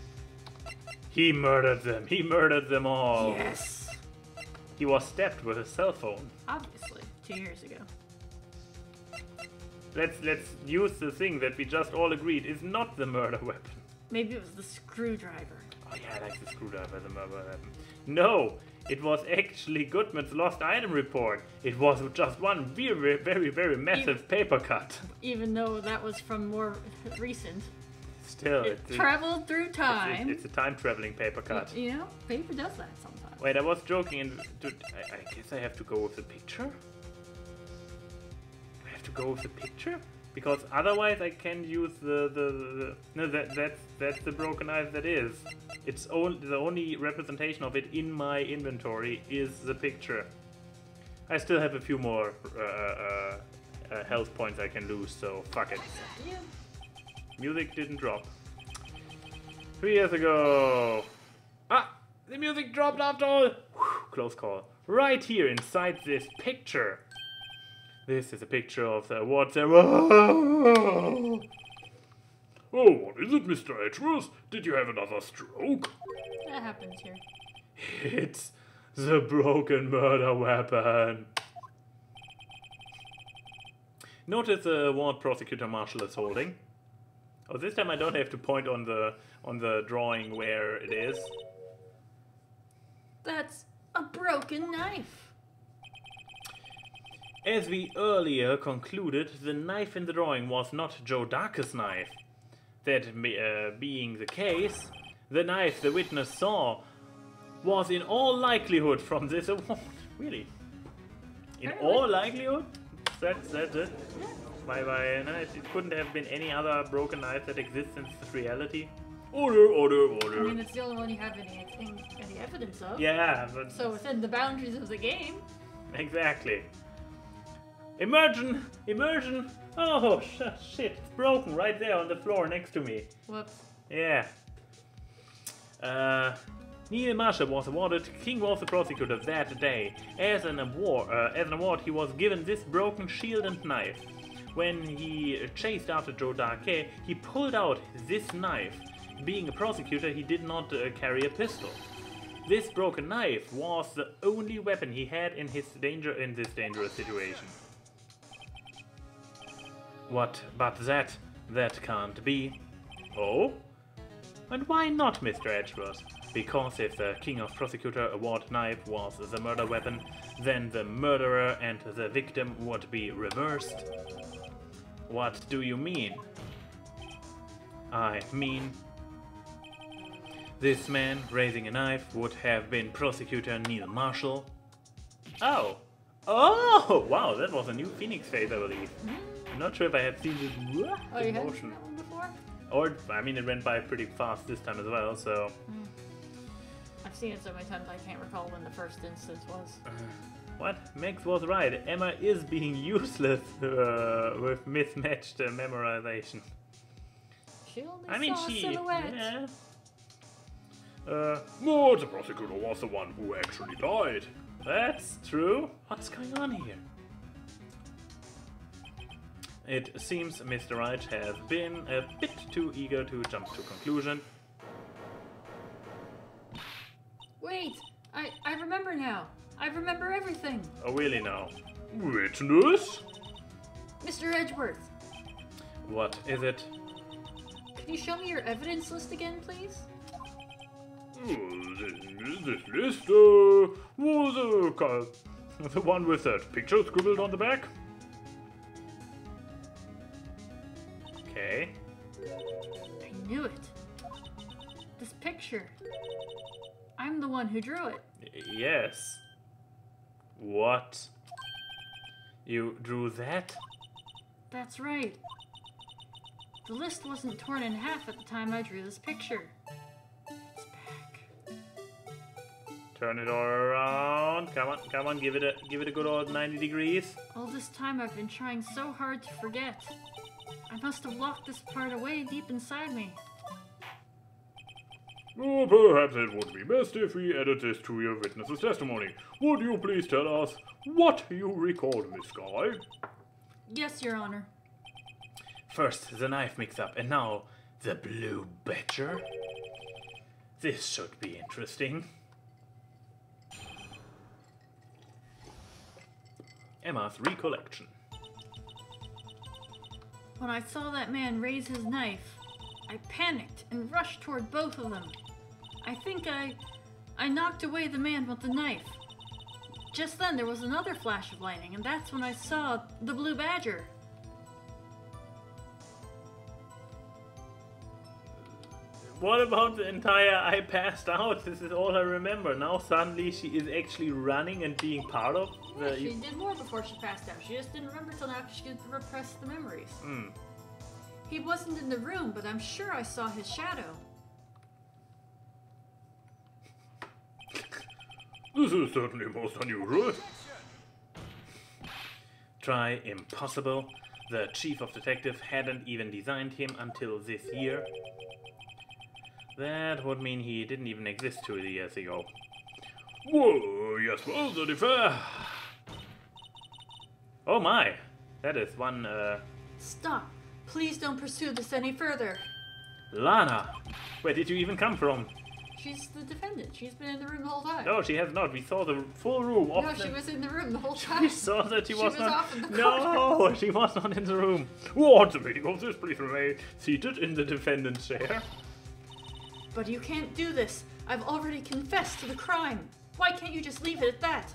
He murdered them. He murdered them all. Yes. He was stabbed with a cell phone. Obviously, 2 years ago. Let's use the thing that we just all agreed is not the murder weapon. Maybe it was the screwdriver. Oh yeah, I like the screwdriver as a murder weapon. No, it was actually Goodman's lost item report. It was just one very, very, very massive paper cut. Even though that was from more recent. Still, It traveled through time. It's a time-traveling paper cut. You know, paper does that sometimes. Wait, I was joking, and I guess I have to go with the picture? I have to go with the picture? Because otherwise I can use the no, that's the broken knife that is. It's the only representation of it in my inventory is the picture. I still have a few more health points I can lose, so fuck it. Yeah. Music didn't drop. 3 years ago. Ah, the music dropped after all. Whew, close call. Right here inside this picture. This is a picture of the award ceremony. Oh, what is it, Mr. Edgeworth? Did you have another stroke? That happens here. It's the broken murder weapon. Notice the award prosecutor marshal is holding. Oh, this time I don't have to point on the drawing where it is. That's a broken knife. As we earlier concluded, the knife in the drawing was not Joe Darker's knife. That being the case, the knife the witness saw was in all likelihood from this award. Really? In all likelihood? That's it? No, it couldn't have been any other broken knife that exists in this reality. Order. I mean, it's the only one you have any evidence of. Yeah, but... So within the boundaries of the game. Exactly. Immersion! Oh, shit, it's broken right there on the floor next to me. Whoops. Yeah. Neil Marshall was awarded King Wolf the Prosecutor that day. As an award, he was given this broken shield and knife. When he chased after Joe Darke, he pulled out this knife. Being a prosecutor, he did not carry a pistol. This broken knife was the only weapon he had in this dangerous situation. What? But that can't be. Oh? And why not, Mr. Edgeworth? Because if the King of Prosecutor Award knife was the murder weapon, then the murderer and the victim would be reversed. What do you mean? I mean, this man raising a knife would have been Prosecutor Neil Marshall. Oh! Oh! Wow, that was a new Phoenix phase, I believe. I'm not sure if I have seen this in Oh, you haven't motion. seen that one before? Or, I mean, it went by pretty fast this time as well, so... I've seen it so many times I can't recall when the first instance was. What? Max was right. Emma is being useless with mismatched memorization. She only saw a silhouette. Yeah. No, the prosecutor was the one who actually died. That's true. What's going on here? It seems Mr. Wright has been a bit too eager to jump to conclusion. Wait! I remember now. I remember everything. Oh, really now? Witness? Mr. Edgeworth, What is it? can you show me your evidence list again, please? This list was the one with that picture scribbled on the back. Okay. I knew it. This picture. I'm the one who drew it. Yes. What? You drew that? That's right. The list wasn't torn in half at the time I drew this picture. It's back. Turn it all around. Come on, give it a good old 90 degrees. All this time I've been trying so hard to forget. I must have locked this part away deep inside me. Oh, perhaps it would be best if we added this to your witness's testimony. Would you please tell us what you recall, Miss Guy? Yes, Your Honor. First the knife mix-up, and now the blue badger. This should be interesting. Emma's recollection. When I saw that man raise his knife, I panicked and rushed toward both of them. I think I knocked away the man with the knife. Just then there was another flash of lightning, and that's when I saw the blue badger. What about the entire I passed out? This is all I remember. Now suddenly she is actually running and being part of Yeah, the... she did more before she passed out. She just didn't remember till after she could repress the memories. He wasn't in the room, but I'm sure I saw his shadow. This is certainly most unusual. Try impossible. The chief of detectives hadn't even designed him until this year. That would mean he didn't even exist 2 years ago. Whoa, yes, well, the defense. Oh my! That is one, Stop. Please don't pursue this any further. Lana! Where did you even come from? She's the defendant. She's been in the room the whole time. No, she has not. We saw the full room. No, she was in the room the whole time. We saw that she was not. off in the No, she was not in the room. What's the meaning of this? Please remain seated in the defendant's chair. But you can't do this. I've already confessed to the crime. Why can't you just leave it at that?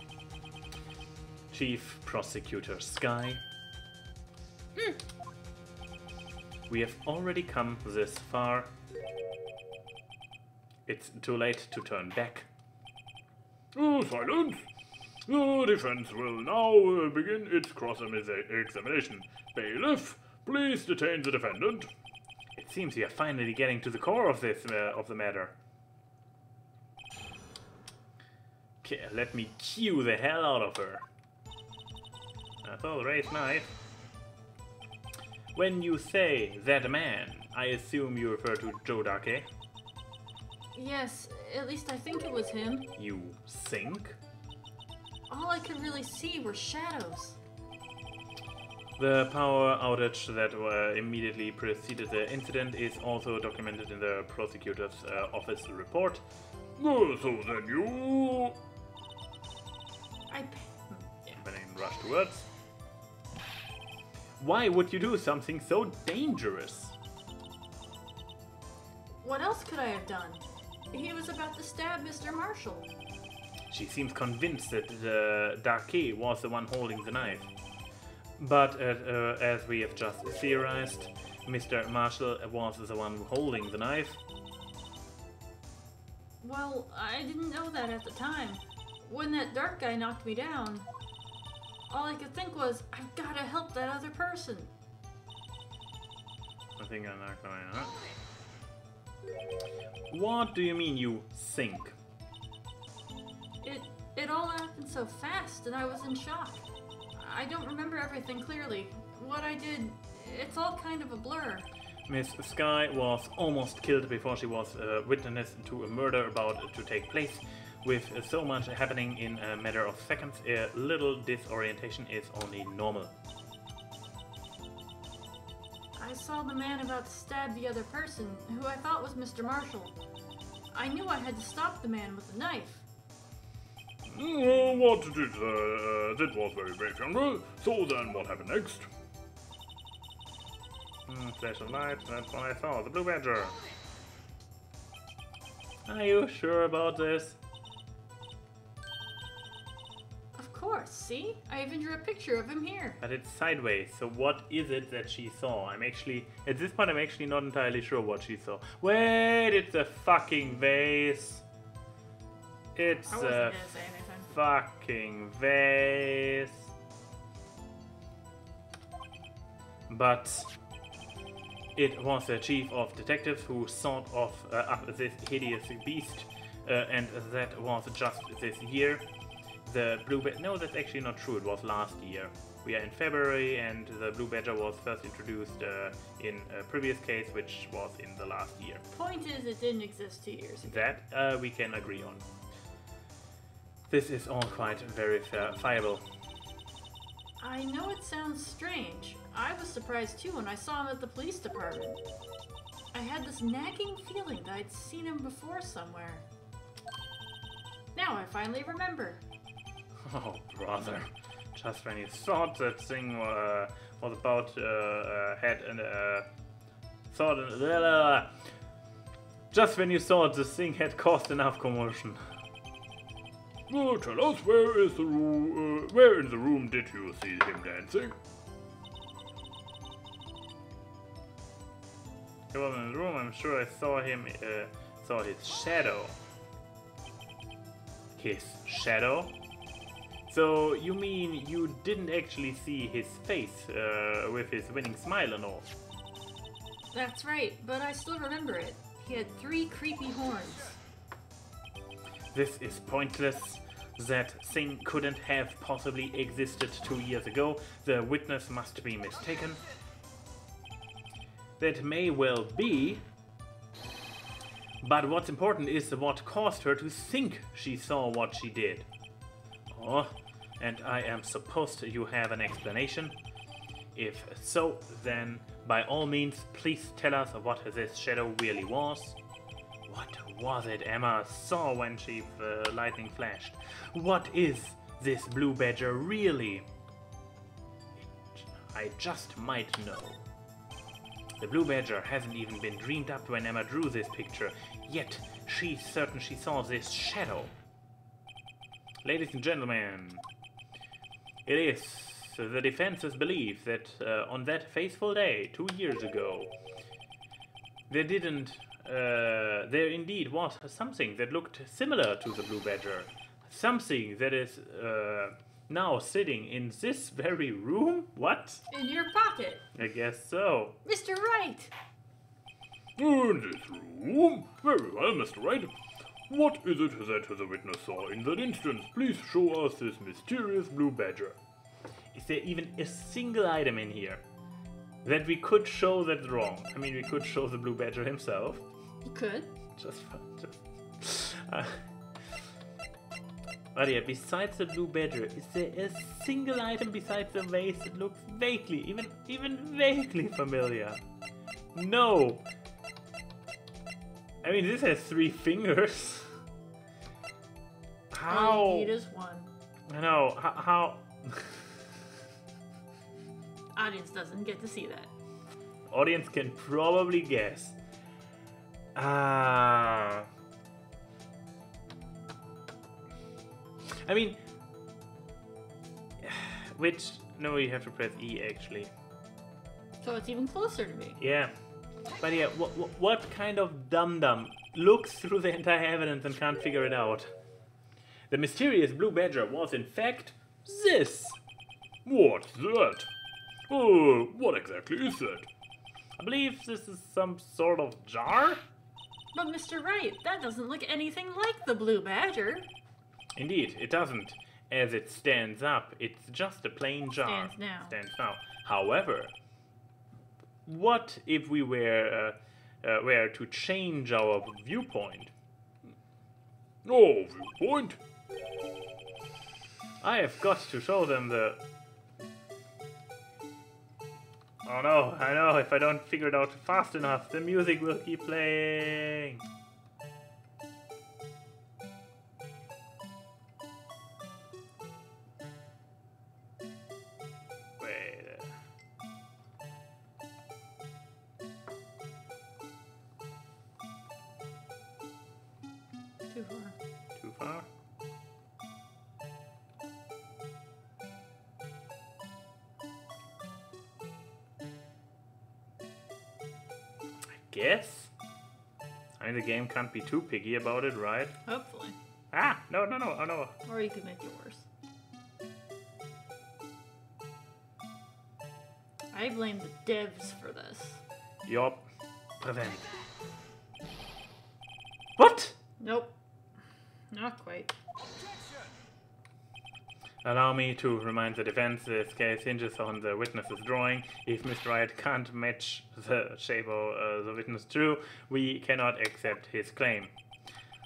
Chief Prosecutor Sky. We have already come this far. It's too late to turn back. Silence. The defense will now begin its cross-examination. Bailiff, please detain the defendant. It seems we are finally getting to the core of this of the matter. Okay, let me cue the hell out of her. That's all, raised knife. When you say that man, I assume you refer to Joe Dake. Yes, at least I think it was him. You think? All I could really see were shadows. The power outage that immediately preceded the incident is also documented in the prosecutor's office report. So then you... When I rush to words. Why would you do something so dangerous? What else could I have done? He was about to stab Mr. Marshall. She seems convinced that Dake was the one holding the knife. But as we have just theorized, Mr. Marshall was the one holding the knife. Well, I didn't know that at the time. When that dark guy knocked me down, all I could think was, I've got to help that other person. I think I'm not going on. What do you mean you think? It all happened so fast and I was in shock. I don't remember everything clearly. What I did, it's all kind of a blur. Miss Sky was almost killed before she was witness to a murder about to take place. With so much happening in a matter of seconds, a little disorientation is only normal. I saw the man about to stab the other person, who I thought was Mr. Marshall. I knew I had to stop the man with the knife. What did that was very brave, young girl. So then what happened next? Flash of light, that's what I saw, the blue badger. Are you sure about this? Of course, see? I even drew a picture of him here. But it's sideways, so what is it that she saw? I'm actually, at this point I'm actually not entirely sure what she saw. Wait, it's a fucking vase. It's I wasn't a gonna say anything. fucking vase. But it was the chief of detectives who sought up this hideous beast, and that was just this year. The blue badger. No, that's actually not true. It was last year. We are in February, and the blue badger was first introduced in a previous case, which was in the last year. Point is, it didn't exist 2 years ago. That we can agree on. This is all quite verifiable. I know it sounds strange. I was surprised too when I saw him at the police department. I had this nagging feeling that I'd seen him before somewhere. Now I finally remember. Oh, brother. Just when you thought that thing was about had an just when you thought this thing had caused enough commotion. Well, tell us, where is the room? Where in the room did you see him dancing? He was in the room. I'm sure I saw him. Saw his shadow. His shadow? So you mean you didn't actually see his face with his winning smile and all? That's right, but I still remember it. He had 3 creepy horns. This is pointless. That thing couldn't have possibly existed 2 years ago. The witness must be mistaken. That may well be. But what's important is what caused her to think she saw what she did. Oh, and I am supposed to have an explanation? If so, then by all means, please tell us what this shadow really was. What was it Emma saw when she lightning flashed? What is this blue badger really? I just might know. The blue badger hasn't even been dreamed up when Emma drew this picture, yet she's certain she saw this shadow. Ladies and gentlemen, it is the defense's belief that on that fateful day, 2 years ago, there indeed was something that looked similar to the blue badger. Something that is now sitting in this very room? What? In your pocket. I guess so. Mr. Wright! In this room? Very well, Mr. Wright. What is it that the witness saw in that instance? Please show us this mysterious blue badger. Is there even a single item in here that we could show that's wrong? I mean, we could show the blue badger himself. You could. But yeah, besides the blue badger, is there a single item besides the vase that looks vaguely, even vaguely familiar? No. I mean, this has 3 fingers. How? All you need is 1. I know. How? Audience doesn't get to see that. Audience can probably guess. I mean, no, you have to press E actually. So it's even closer to me. Yeah. But yeah, what kind of dum-dum looks through the entire evidence and can't figure it out? The mysterious blue badger was in fact this. What's that? Oh, what exactly is that? I believe this is some sort of jar? But Mr. Wright, that doesn't look anything like the blue badger. Indeed, it doesn't. As it stands up, it's just a plain jar. Stands now. However, what if we were to change our viewpoint? Oh, viewpoint? I have got to show them the... Oh no, I know, if I don't figure it out fast enough, the music will keep playing. Wait. Too far. Too far? Guess? I mean, the game can't be too picky about it, right? Hopefully. Ah! No, oh no. Or you could make it worse. I blame the devs for this. Yup. Prevent. What? Nope. Not quite. Allow me to remind the defense this case hinges on the witness's drawing. If Mr. Wright can't match the shape of the witness true, we cannot accept his claim.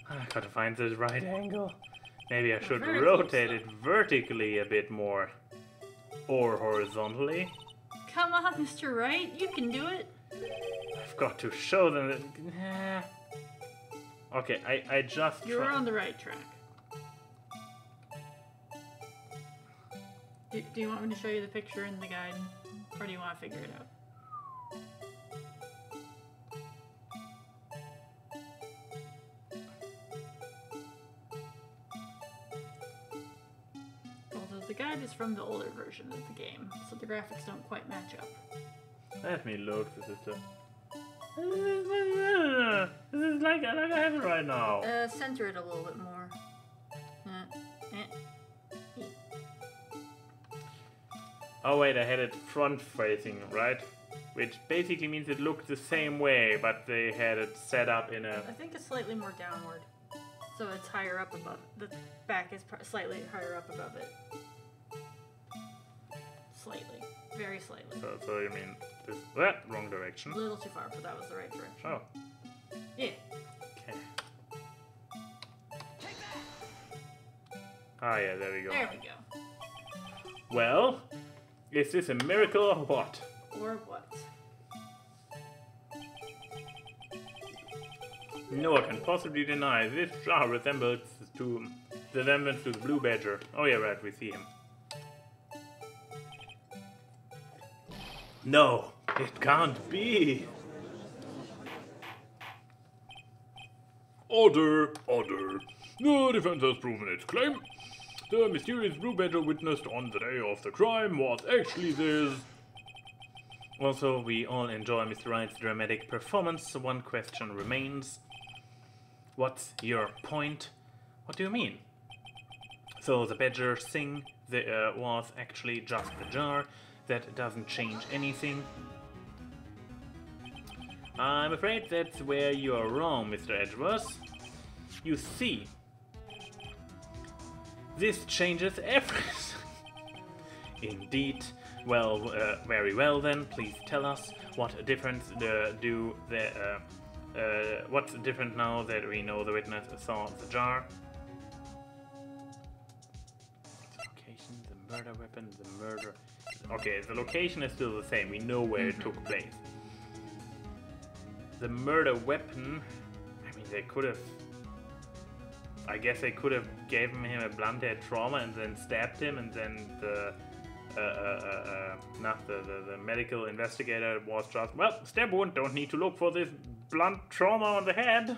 I gotta find the right angle. Maybe I should rotate it vertically a bit more. Or horizontally. Come on, Mr. Wright, you can do it. I've got to show them that... Nah. Okay, I just... You're on the right track. Do you want me to show you the picture in the guide? Or do you want to figure it out? Although the guide is from the older version of the game, so the graphics don't quite match up. Let me look. This is like I have it right now. Center it a little bit more. Oh wait, I had it front facing, right? Which basically means it looked the same way, but they had it set up in a... I think it's slightly more downward. So it's higher up above. The back is slightly higher up above it. Slightly. Very slightly. So you mean this... wrong direction. A little too far, but that was the right direction. Oh. Yeah. Okay. Ah yeah, there we go. There we go. Well, is this a miracle or what? Or what? No one can possibly deny this jar resembles to the blue badger. Oh yeah, right, we see him. No, it can't be. Order, order. The defense has proven its claim. The mysterious blue badger witnessed on the day of the crime was actually this. Also, we all enjoy Mr. Wright's dramatic performance, so one question remains. What's your point? What do you mean? So the badger thing was actually just a jar that doesn't change anything. I'm afraid that's where you're wrong, Mr. Edgeworth. You see, this changes everything. Indeed. Well, very well then. Please tell us what difference what's different now that we know the witness saw the jar? The location, the murder weapon, the murder. Okay, the location is still the same. We know where it took place. The murder weapon. I mean, they could have. I guess they could have given him a blunt head trauma and then stabbed him, and then the medical investigator was just, well, stab wound, don't need to look for this blunt trauma on the head.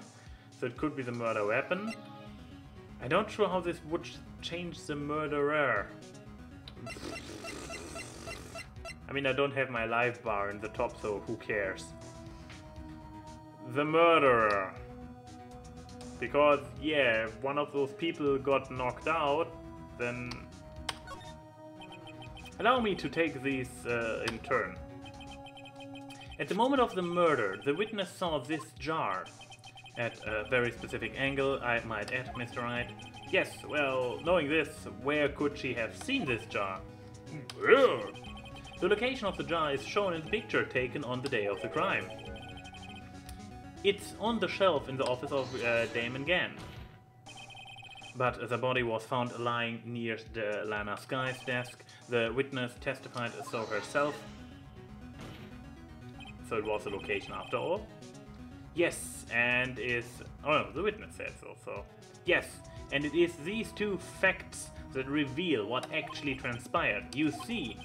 So it could be the murder weapon. I don't sure how this would change the murderer. I mean, I don't have my life bar in the top, so who cares? The murderer. Because, yeah, if one of those people got knocked out, then... Allow me to take these in turn. At the moment of the murder, the witness saw this jar. At a very specific angle, I might add, Mr. Wright. Yes, well, knowing this, where could she have seen this jar? Where? The location of the jar is shown in the picture taken on the day of the crime. It's on the shelf in the office of Damon Gann. But the body was found lying near the Lana Sky's desk. The witness testified so herself. So it was the location after all. Yes, and is... Oh no, the witness said so, so... Yes, and it is these two facts that reveal what actually transpired. You see,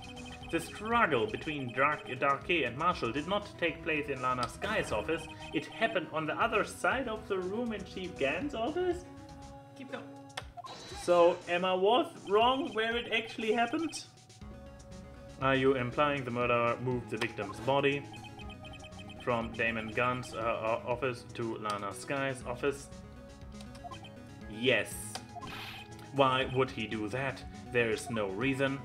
the struggle between Darkey and Marshall did not take place in Lana Sky's office. It happened on the other side of the room in Chief Gann's office. Keep going. So Emma was wrong where it actually happened? Are you implying the murderer moved the victim's body from Damon Gunn's office to Lana Sky's office? Yes. Why would he do that? There is no reason.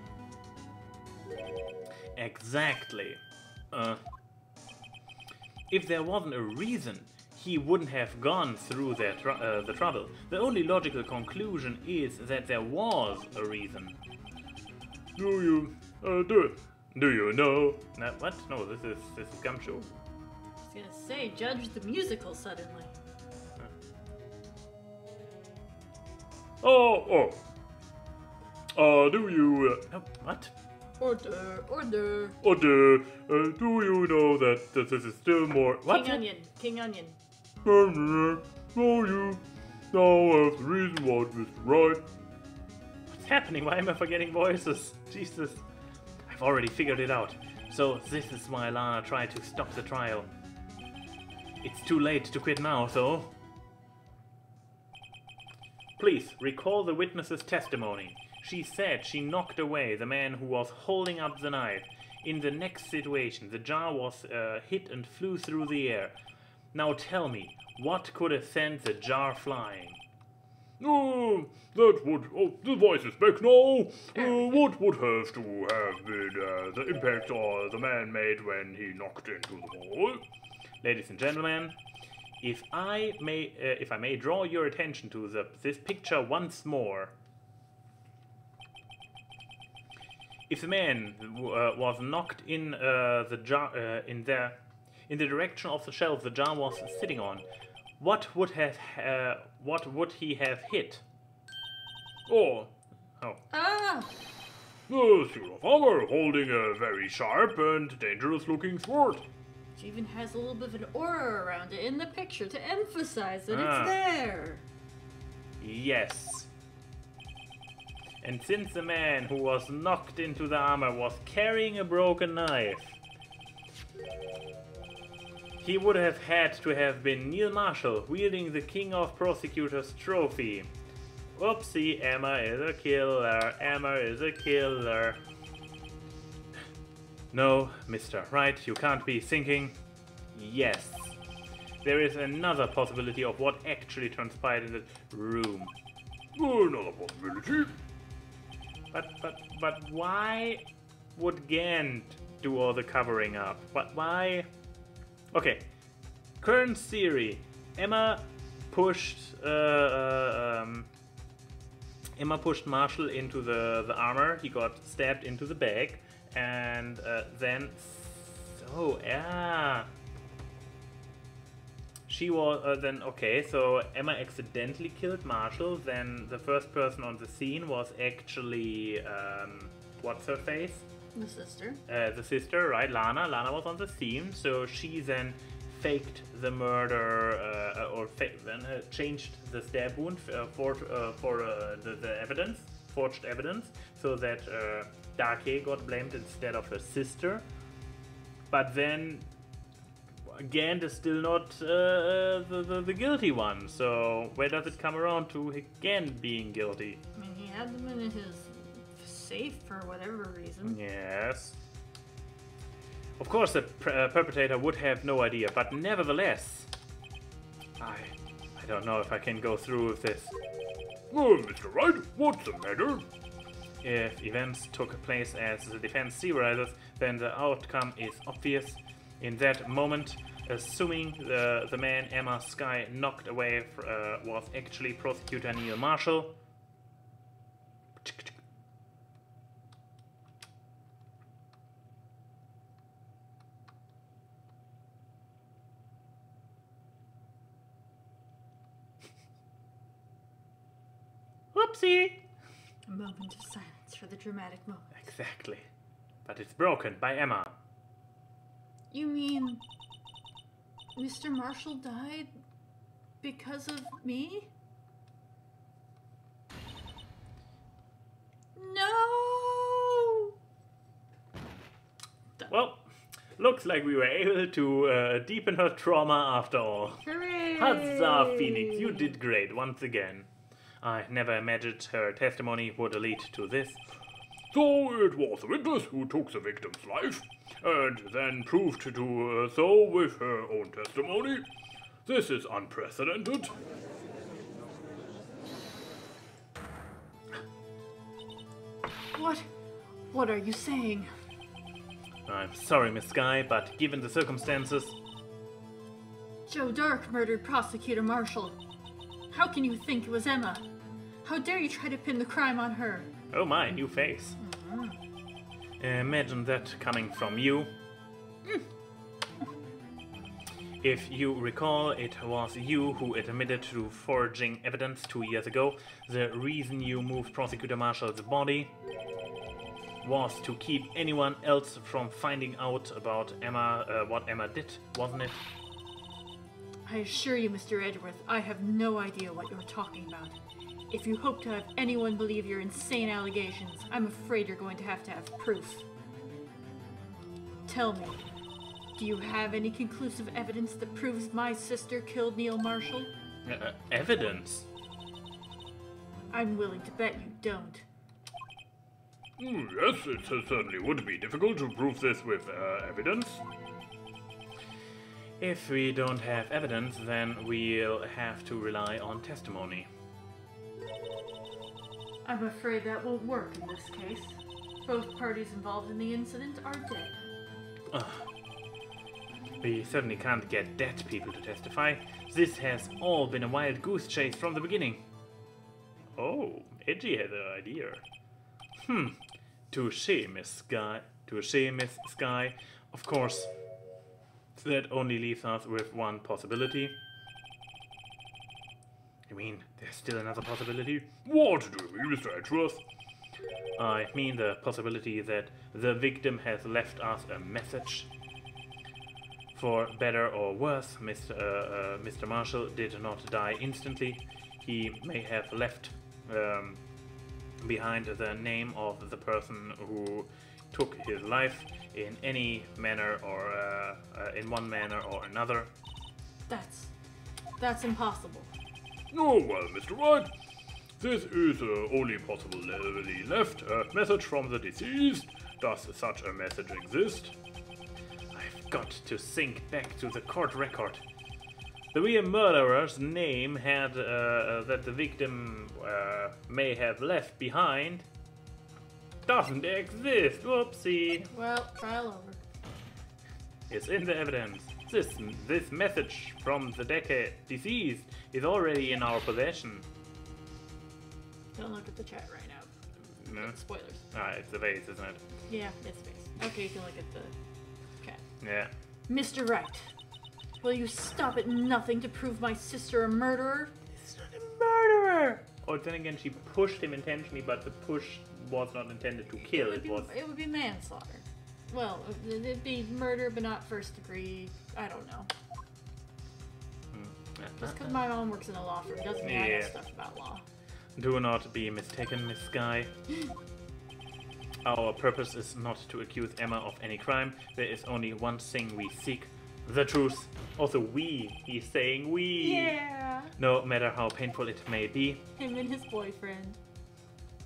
Exactly. If there wasn't a reason, he wouldn't have gone through the trouble. The only logical conclusion is that there was a reason. Do you know? What? No, this is Gumshoe. I was gonna say, judge the musical suddenly. Do you... Oh, what? Order. do you know that this is still more... What? King Onion. Oh, you now have the reason what Mr. Wright... What's happening? Why am I forgetting voices? Jesus. I've already figured it out. So this is why Lana tried to stop the trial. It's too late to quit now, so... Please, recall the witness's testimony. She said she knocked away the man who was holding up the knife. In the next situation, the jar was hit and flew through the air. Now tell me, what could have sent the jar flying? Oh, that would... Oh, the voice is back now. What would have to have been the impact the man made when he knocked into the wall? Ladies and gentlemen, if I may draw your attention to this picture once more. If the man was knocked in the jar in the direction of the shelf the jar was sitting on, what would he have hit? Oh. Ah! The suit of armor holding a very sharp and dangerous-looking sword. It even has a little bit of an aura around it in the picture to emphasize that Ah. it's there. Yes. And since the man who was knocked into the armor was carrying a broken knife, he would have had to have been Neil Marshall wielding the King of Prosecutors trophy. Whoopsie, Emma is a killer. Emma is a killer. No, Mr. Wright, you can't be thinking. Yes. There is another possibility of what actually transpired in the room. Another possibility. But why would Gant do all the covering up? Why? Okay. Current theory. Emma pushed Marshall into the armor. He got stabbed into the back, and then she was then okay. So Emma accidentally killed Marshall. Then the first person on the scene was actually what's her face? The sister. The sister, right? Lana. Lana was on the scene, so she then faked the murder, then changed the stab wound for the evidence, forged evidence, so that Dake got blamed instead of her sister. But then Gant is still not the guilty one. So where does it come around to Gant being guilty? I mean, he had them in his safe for whatever reason. Yes. Of course, the perpetrator would have no idea, but nevertheless, I don't know if I can go through with this. Mr. Wright, what's the matter? If events took place as the defense theorizes, then the outcome is obvious. In that moment, assuming the man Emma Skye knocked away was actually prosecutor Neil Marshall. Whoopsie! A moment of silence for the dramatic moment. Exactly. But it's broken by Emma. You mean Mr. Marshall died because of me? No! Well, looks like we were able to deepen her trauma after all. Hooray! Huzzah, Phoenix, you did great once again. I never imagined her testimony would lead to this. So it was the witness who took the victim's life, and then proved to do so with her own testimony. This is unprecedented. What are you saying? I'm sorry, Miss Skye, but given the circumstances... Joe Dark murdered Prosecutor Marshall. How can you think it was Emma? How dare you try to pin the crime on her? Oh my, new face. Imagine that coming from you. If you recall, it was you who admitted to forging evidence 2 years ago. The reason you moved Prosecutor Marshall's body was to keep anyone else from finding out about Emma, what Emma did, wasn't it? I assure you, Mr. Edgeworth, I have no idea what you're talking about. If you hope to have anyone believe your insane allegations, I'm afraid you're going to have proof. Tell me, do you have any conclusive evidence that proves my sister killed Neil Marshall? Evidence? I'm willing to bet you don't. Yes, it certainly would be difficult to prove this with evidence. If we don't have evidence, then we'll have to rely on testimony. I'm afraid that won't work in this case. Both parties involved in the incident are dead. We certainly can't get dead people to testify. This has all been a wild goose chase from the beginning. Oh, Edgy had an idea. Touché, Miss Sky. Touché, Miss Sky. Of course, that only leaves us with one possibility. You mean there's still another possibility? What do you mean, Mr. Edgeworth? I mean the possibility that the victim has left us a message. For better or worse, Mr. Marshall did not die instantly. He may have left behind the name of the person who took his life in any manner or in one manner or another. That's impossible. Oh, well, Mr. Wright, this is only possibly left a message from the deceased. Does such a message exist? I've got to think back to the court record. The real murderer's name had that the victim may have left behind doesn't exist. Whoopsie. Well, trial over. It's in the evidence. This message from the deceased is already in our possession. Don't look at the chat right now. No? Spoilers. It's the vase, isn't it? Yeah, it's face. Okay, you can look at the chat. Yeah. Mr. Wright, will you stop at nothing to prove my sister a murderer? It's not a murderer! Or then again, she pushed him intentionally, but the push was not intended to kill. It would be manslaughter. Well, it'd be murder, but not first degree. I don't know. Just because my mom works in a law firm doesn't mean I know stuff about law. Do not be mistaken, Miss Sky. Our purpose is not to accuse Emma of any crime. There is only one thing we seek: the truth. Also, we. He's saying we. Yeah. No matter how painful it may be. Him and his boyfriend.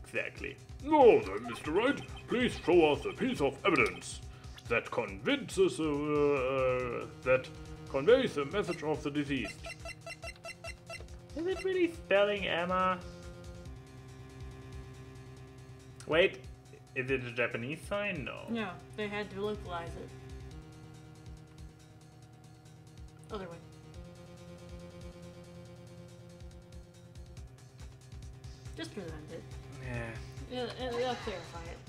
Exactly. Now then, Mr. Wright, please show us a piece of evidence that convinces, that conveys the message of the deceased. Is it really spelling Emma? Wait, is it a Japanese sign? No. No, they had to localize it. Other way. Just present it. Yeah. It'll clarify it.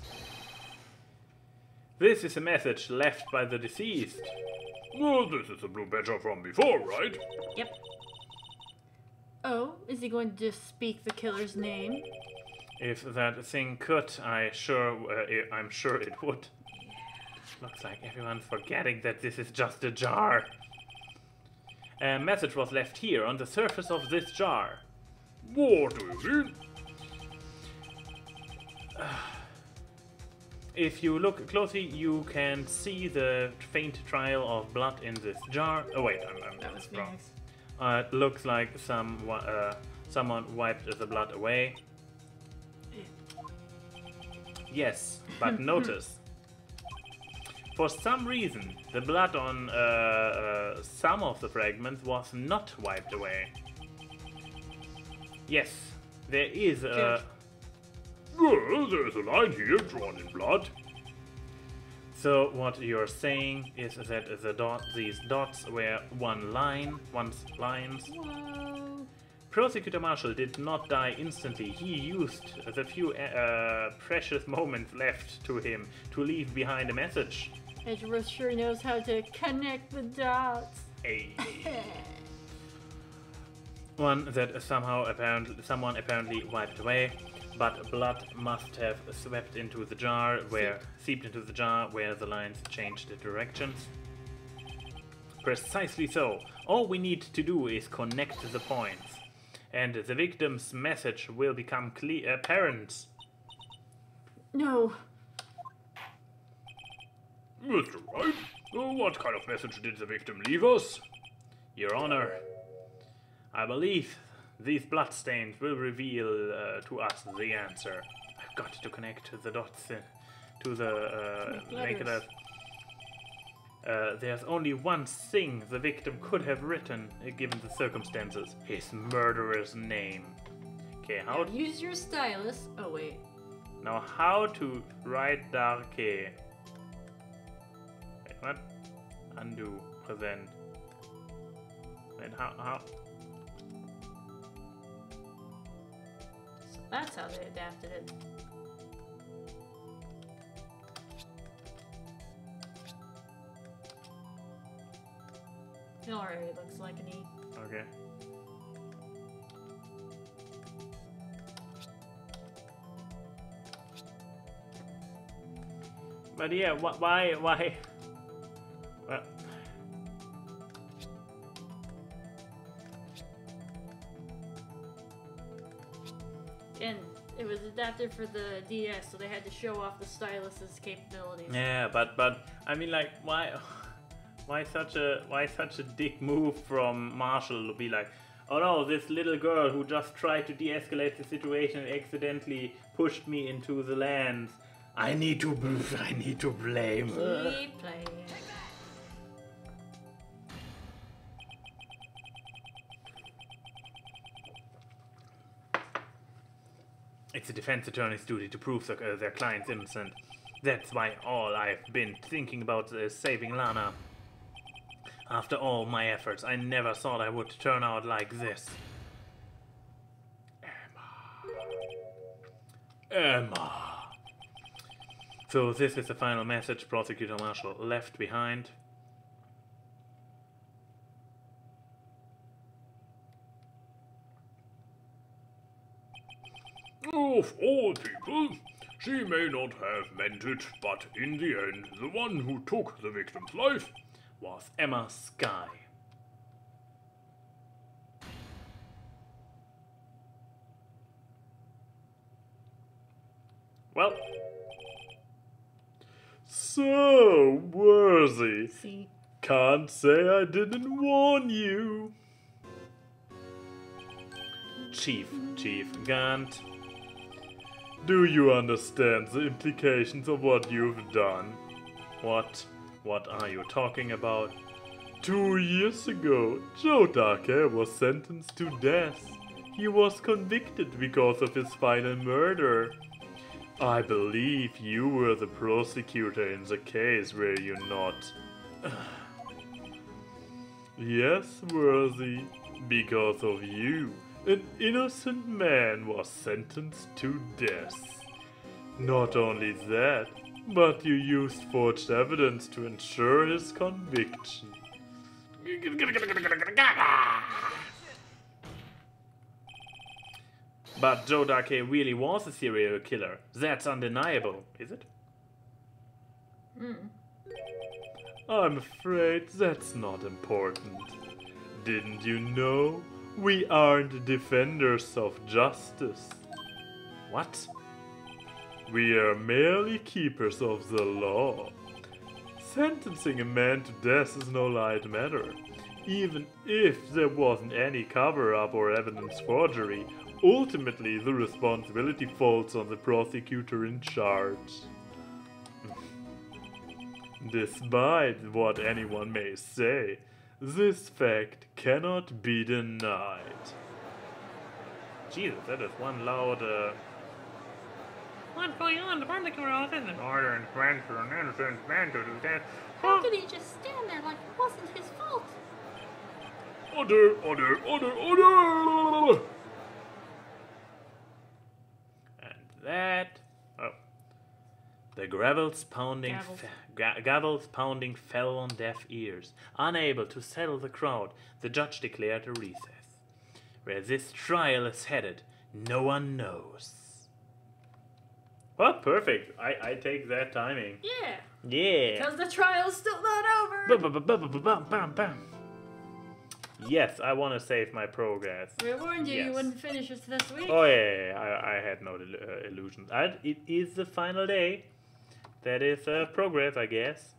This is a message left by the deceased. Well, this is a blue badger from before, right? Yep. Oh, is he going to just speak the killer's name? If that thing could, I'm sure it would. Looks like everyone's forgetting that this is just a jar. A message was left here on the surface of this jar. What do you mean? If you look closely, you can see the faint trail of blood in this jar. Oh wait, That was wrong. Phoenix. It looks like someone wiped the blood away. Yes, but notice, for some reason, the blood on some of the fragments was not wiped away. Yes, there is a... Well, there's a line here drawn in blood. So what you're saying is that these dots were once lines. Whoa. Prosecutor Marshall did not die instantly. He used the few precious moments left to him to leave behind a message. Edgeworth sure knows how to connect the dots. One that someone apparently wiped away, but blood must have seeped into the jar where the lines changed directions. Precisely so. All we need to do is connect the points. and the victim's message will become apparent. No. Mr. Wright, what kind of message did the victim leave us? Your Honor, I believe these bloodstains will reveal to us the answer. I've got to connect the dots to the Letters. there's only one thing the victim could have written, given the circumstances. His murderer's name. Okay, how... Use your stylus. Oh, wait. Now, how to write Darke? Wait, what? Undo. Present. Wait, how? So that's how they adapted it. It already looks like an E. Okay. But yeah, why? Well, And it was adapted for the DS, so they had to show off the stylus's capabilities. yeah, but I mean, like, why such a dick move from Marshall to be like, oh no, this little girl who just tried to de-escalate the situation accidentally pushed me into the lands. I need to blame her. Keep playing. It's a defense attorney's duty to prove their client's innocent. That's why all I've been thinking about is saving Lana. After all my efforts, I never thought I would turn out like this. Emma. So this is the final message Prosecutor Marshall left behind. Of all people, she may not have meant it, but in the end, the one who took the victim's life Was Emma Sky. Well, so worthy. See? Can't say I didn't warn you. Chief Gant. Do you understand the implications of what you've done? What are you talking about? 2 years ago, Joe Darker was sentenced to death. He was convicted because of his final murder. I believe you were the prosecutor in the case, were you not? Yes, Worthy. Because of you, an innocent man was sentenced to death. Not only that, but you used forged evidence to ensure his conviction. But Joe Darkey really was a serial killer. That's undeniable, is it? I'm afraid that's not important. Didn't you know? We aren't defenders of justice. What? We are merely keepers of the law. Sentencing a man to death is no light matter. Even if there wasn't any cover-up or evidence forgery, ultimately the responsibility falls on the prosecutor in charge. Despite what anyone may say, this fact cannot be denied. Jesus, that is one loud, What's going on? The prosecutor office in order and transfer an innocent man to do that. How could he just stand there like it wasn't his fault? Order, order, order, order! And that... Oh. The gavels pounding fell on deaf ears. Unable to settle the crowd, the judge declared a recess. Where this trial is headed, no one knows. Well, perfect. I take that timing. Yeah. Yeah. Because the trial's still not over. Bam. Yes, I want to save my progress. We warned you Yes. you wouldn't finish us this week. Oh yeah, I had no illusions. And it is the final day. That is progress, I guess.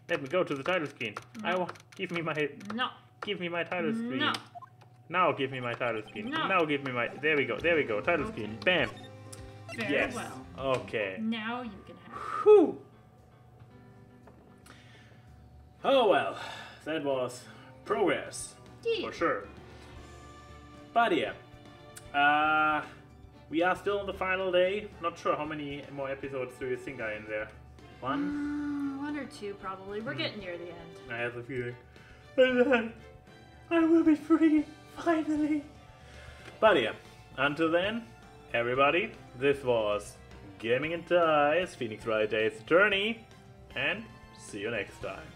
Let me go to the title screen. No. Give me my title screen. No. Now give me my title screen. No. Now give me my. There we go. Title screen. Bam. Very Yes. well. Okay. Now you can have it. Whew. Oh well, that was progress Yeah. for sure. But yeah, we are still on the final day. Not sure how many more episodes do you think are in there. One? One or two, probably. We're getting near the end. I have a feeling. And then I will be free finally. But yeah, until then, everybody, this was Gaming and Dice, Phoenix Wright Ace Attorney, and see you next time.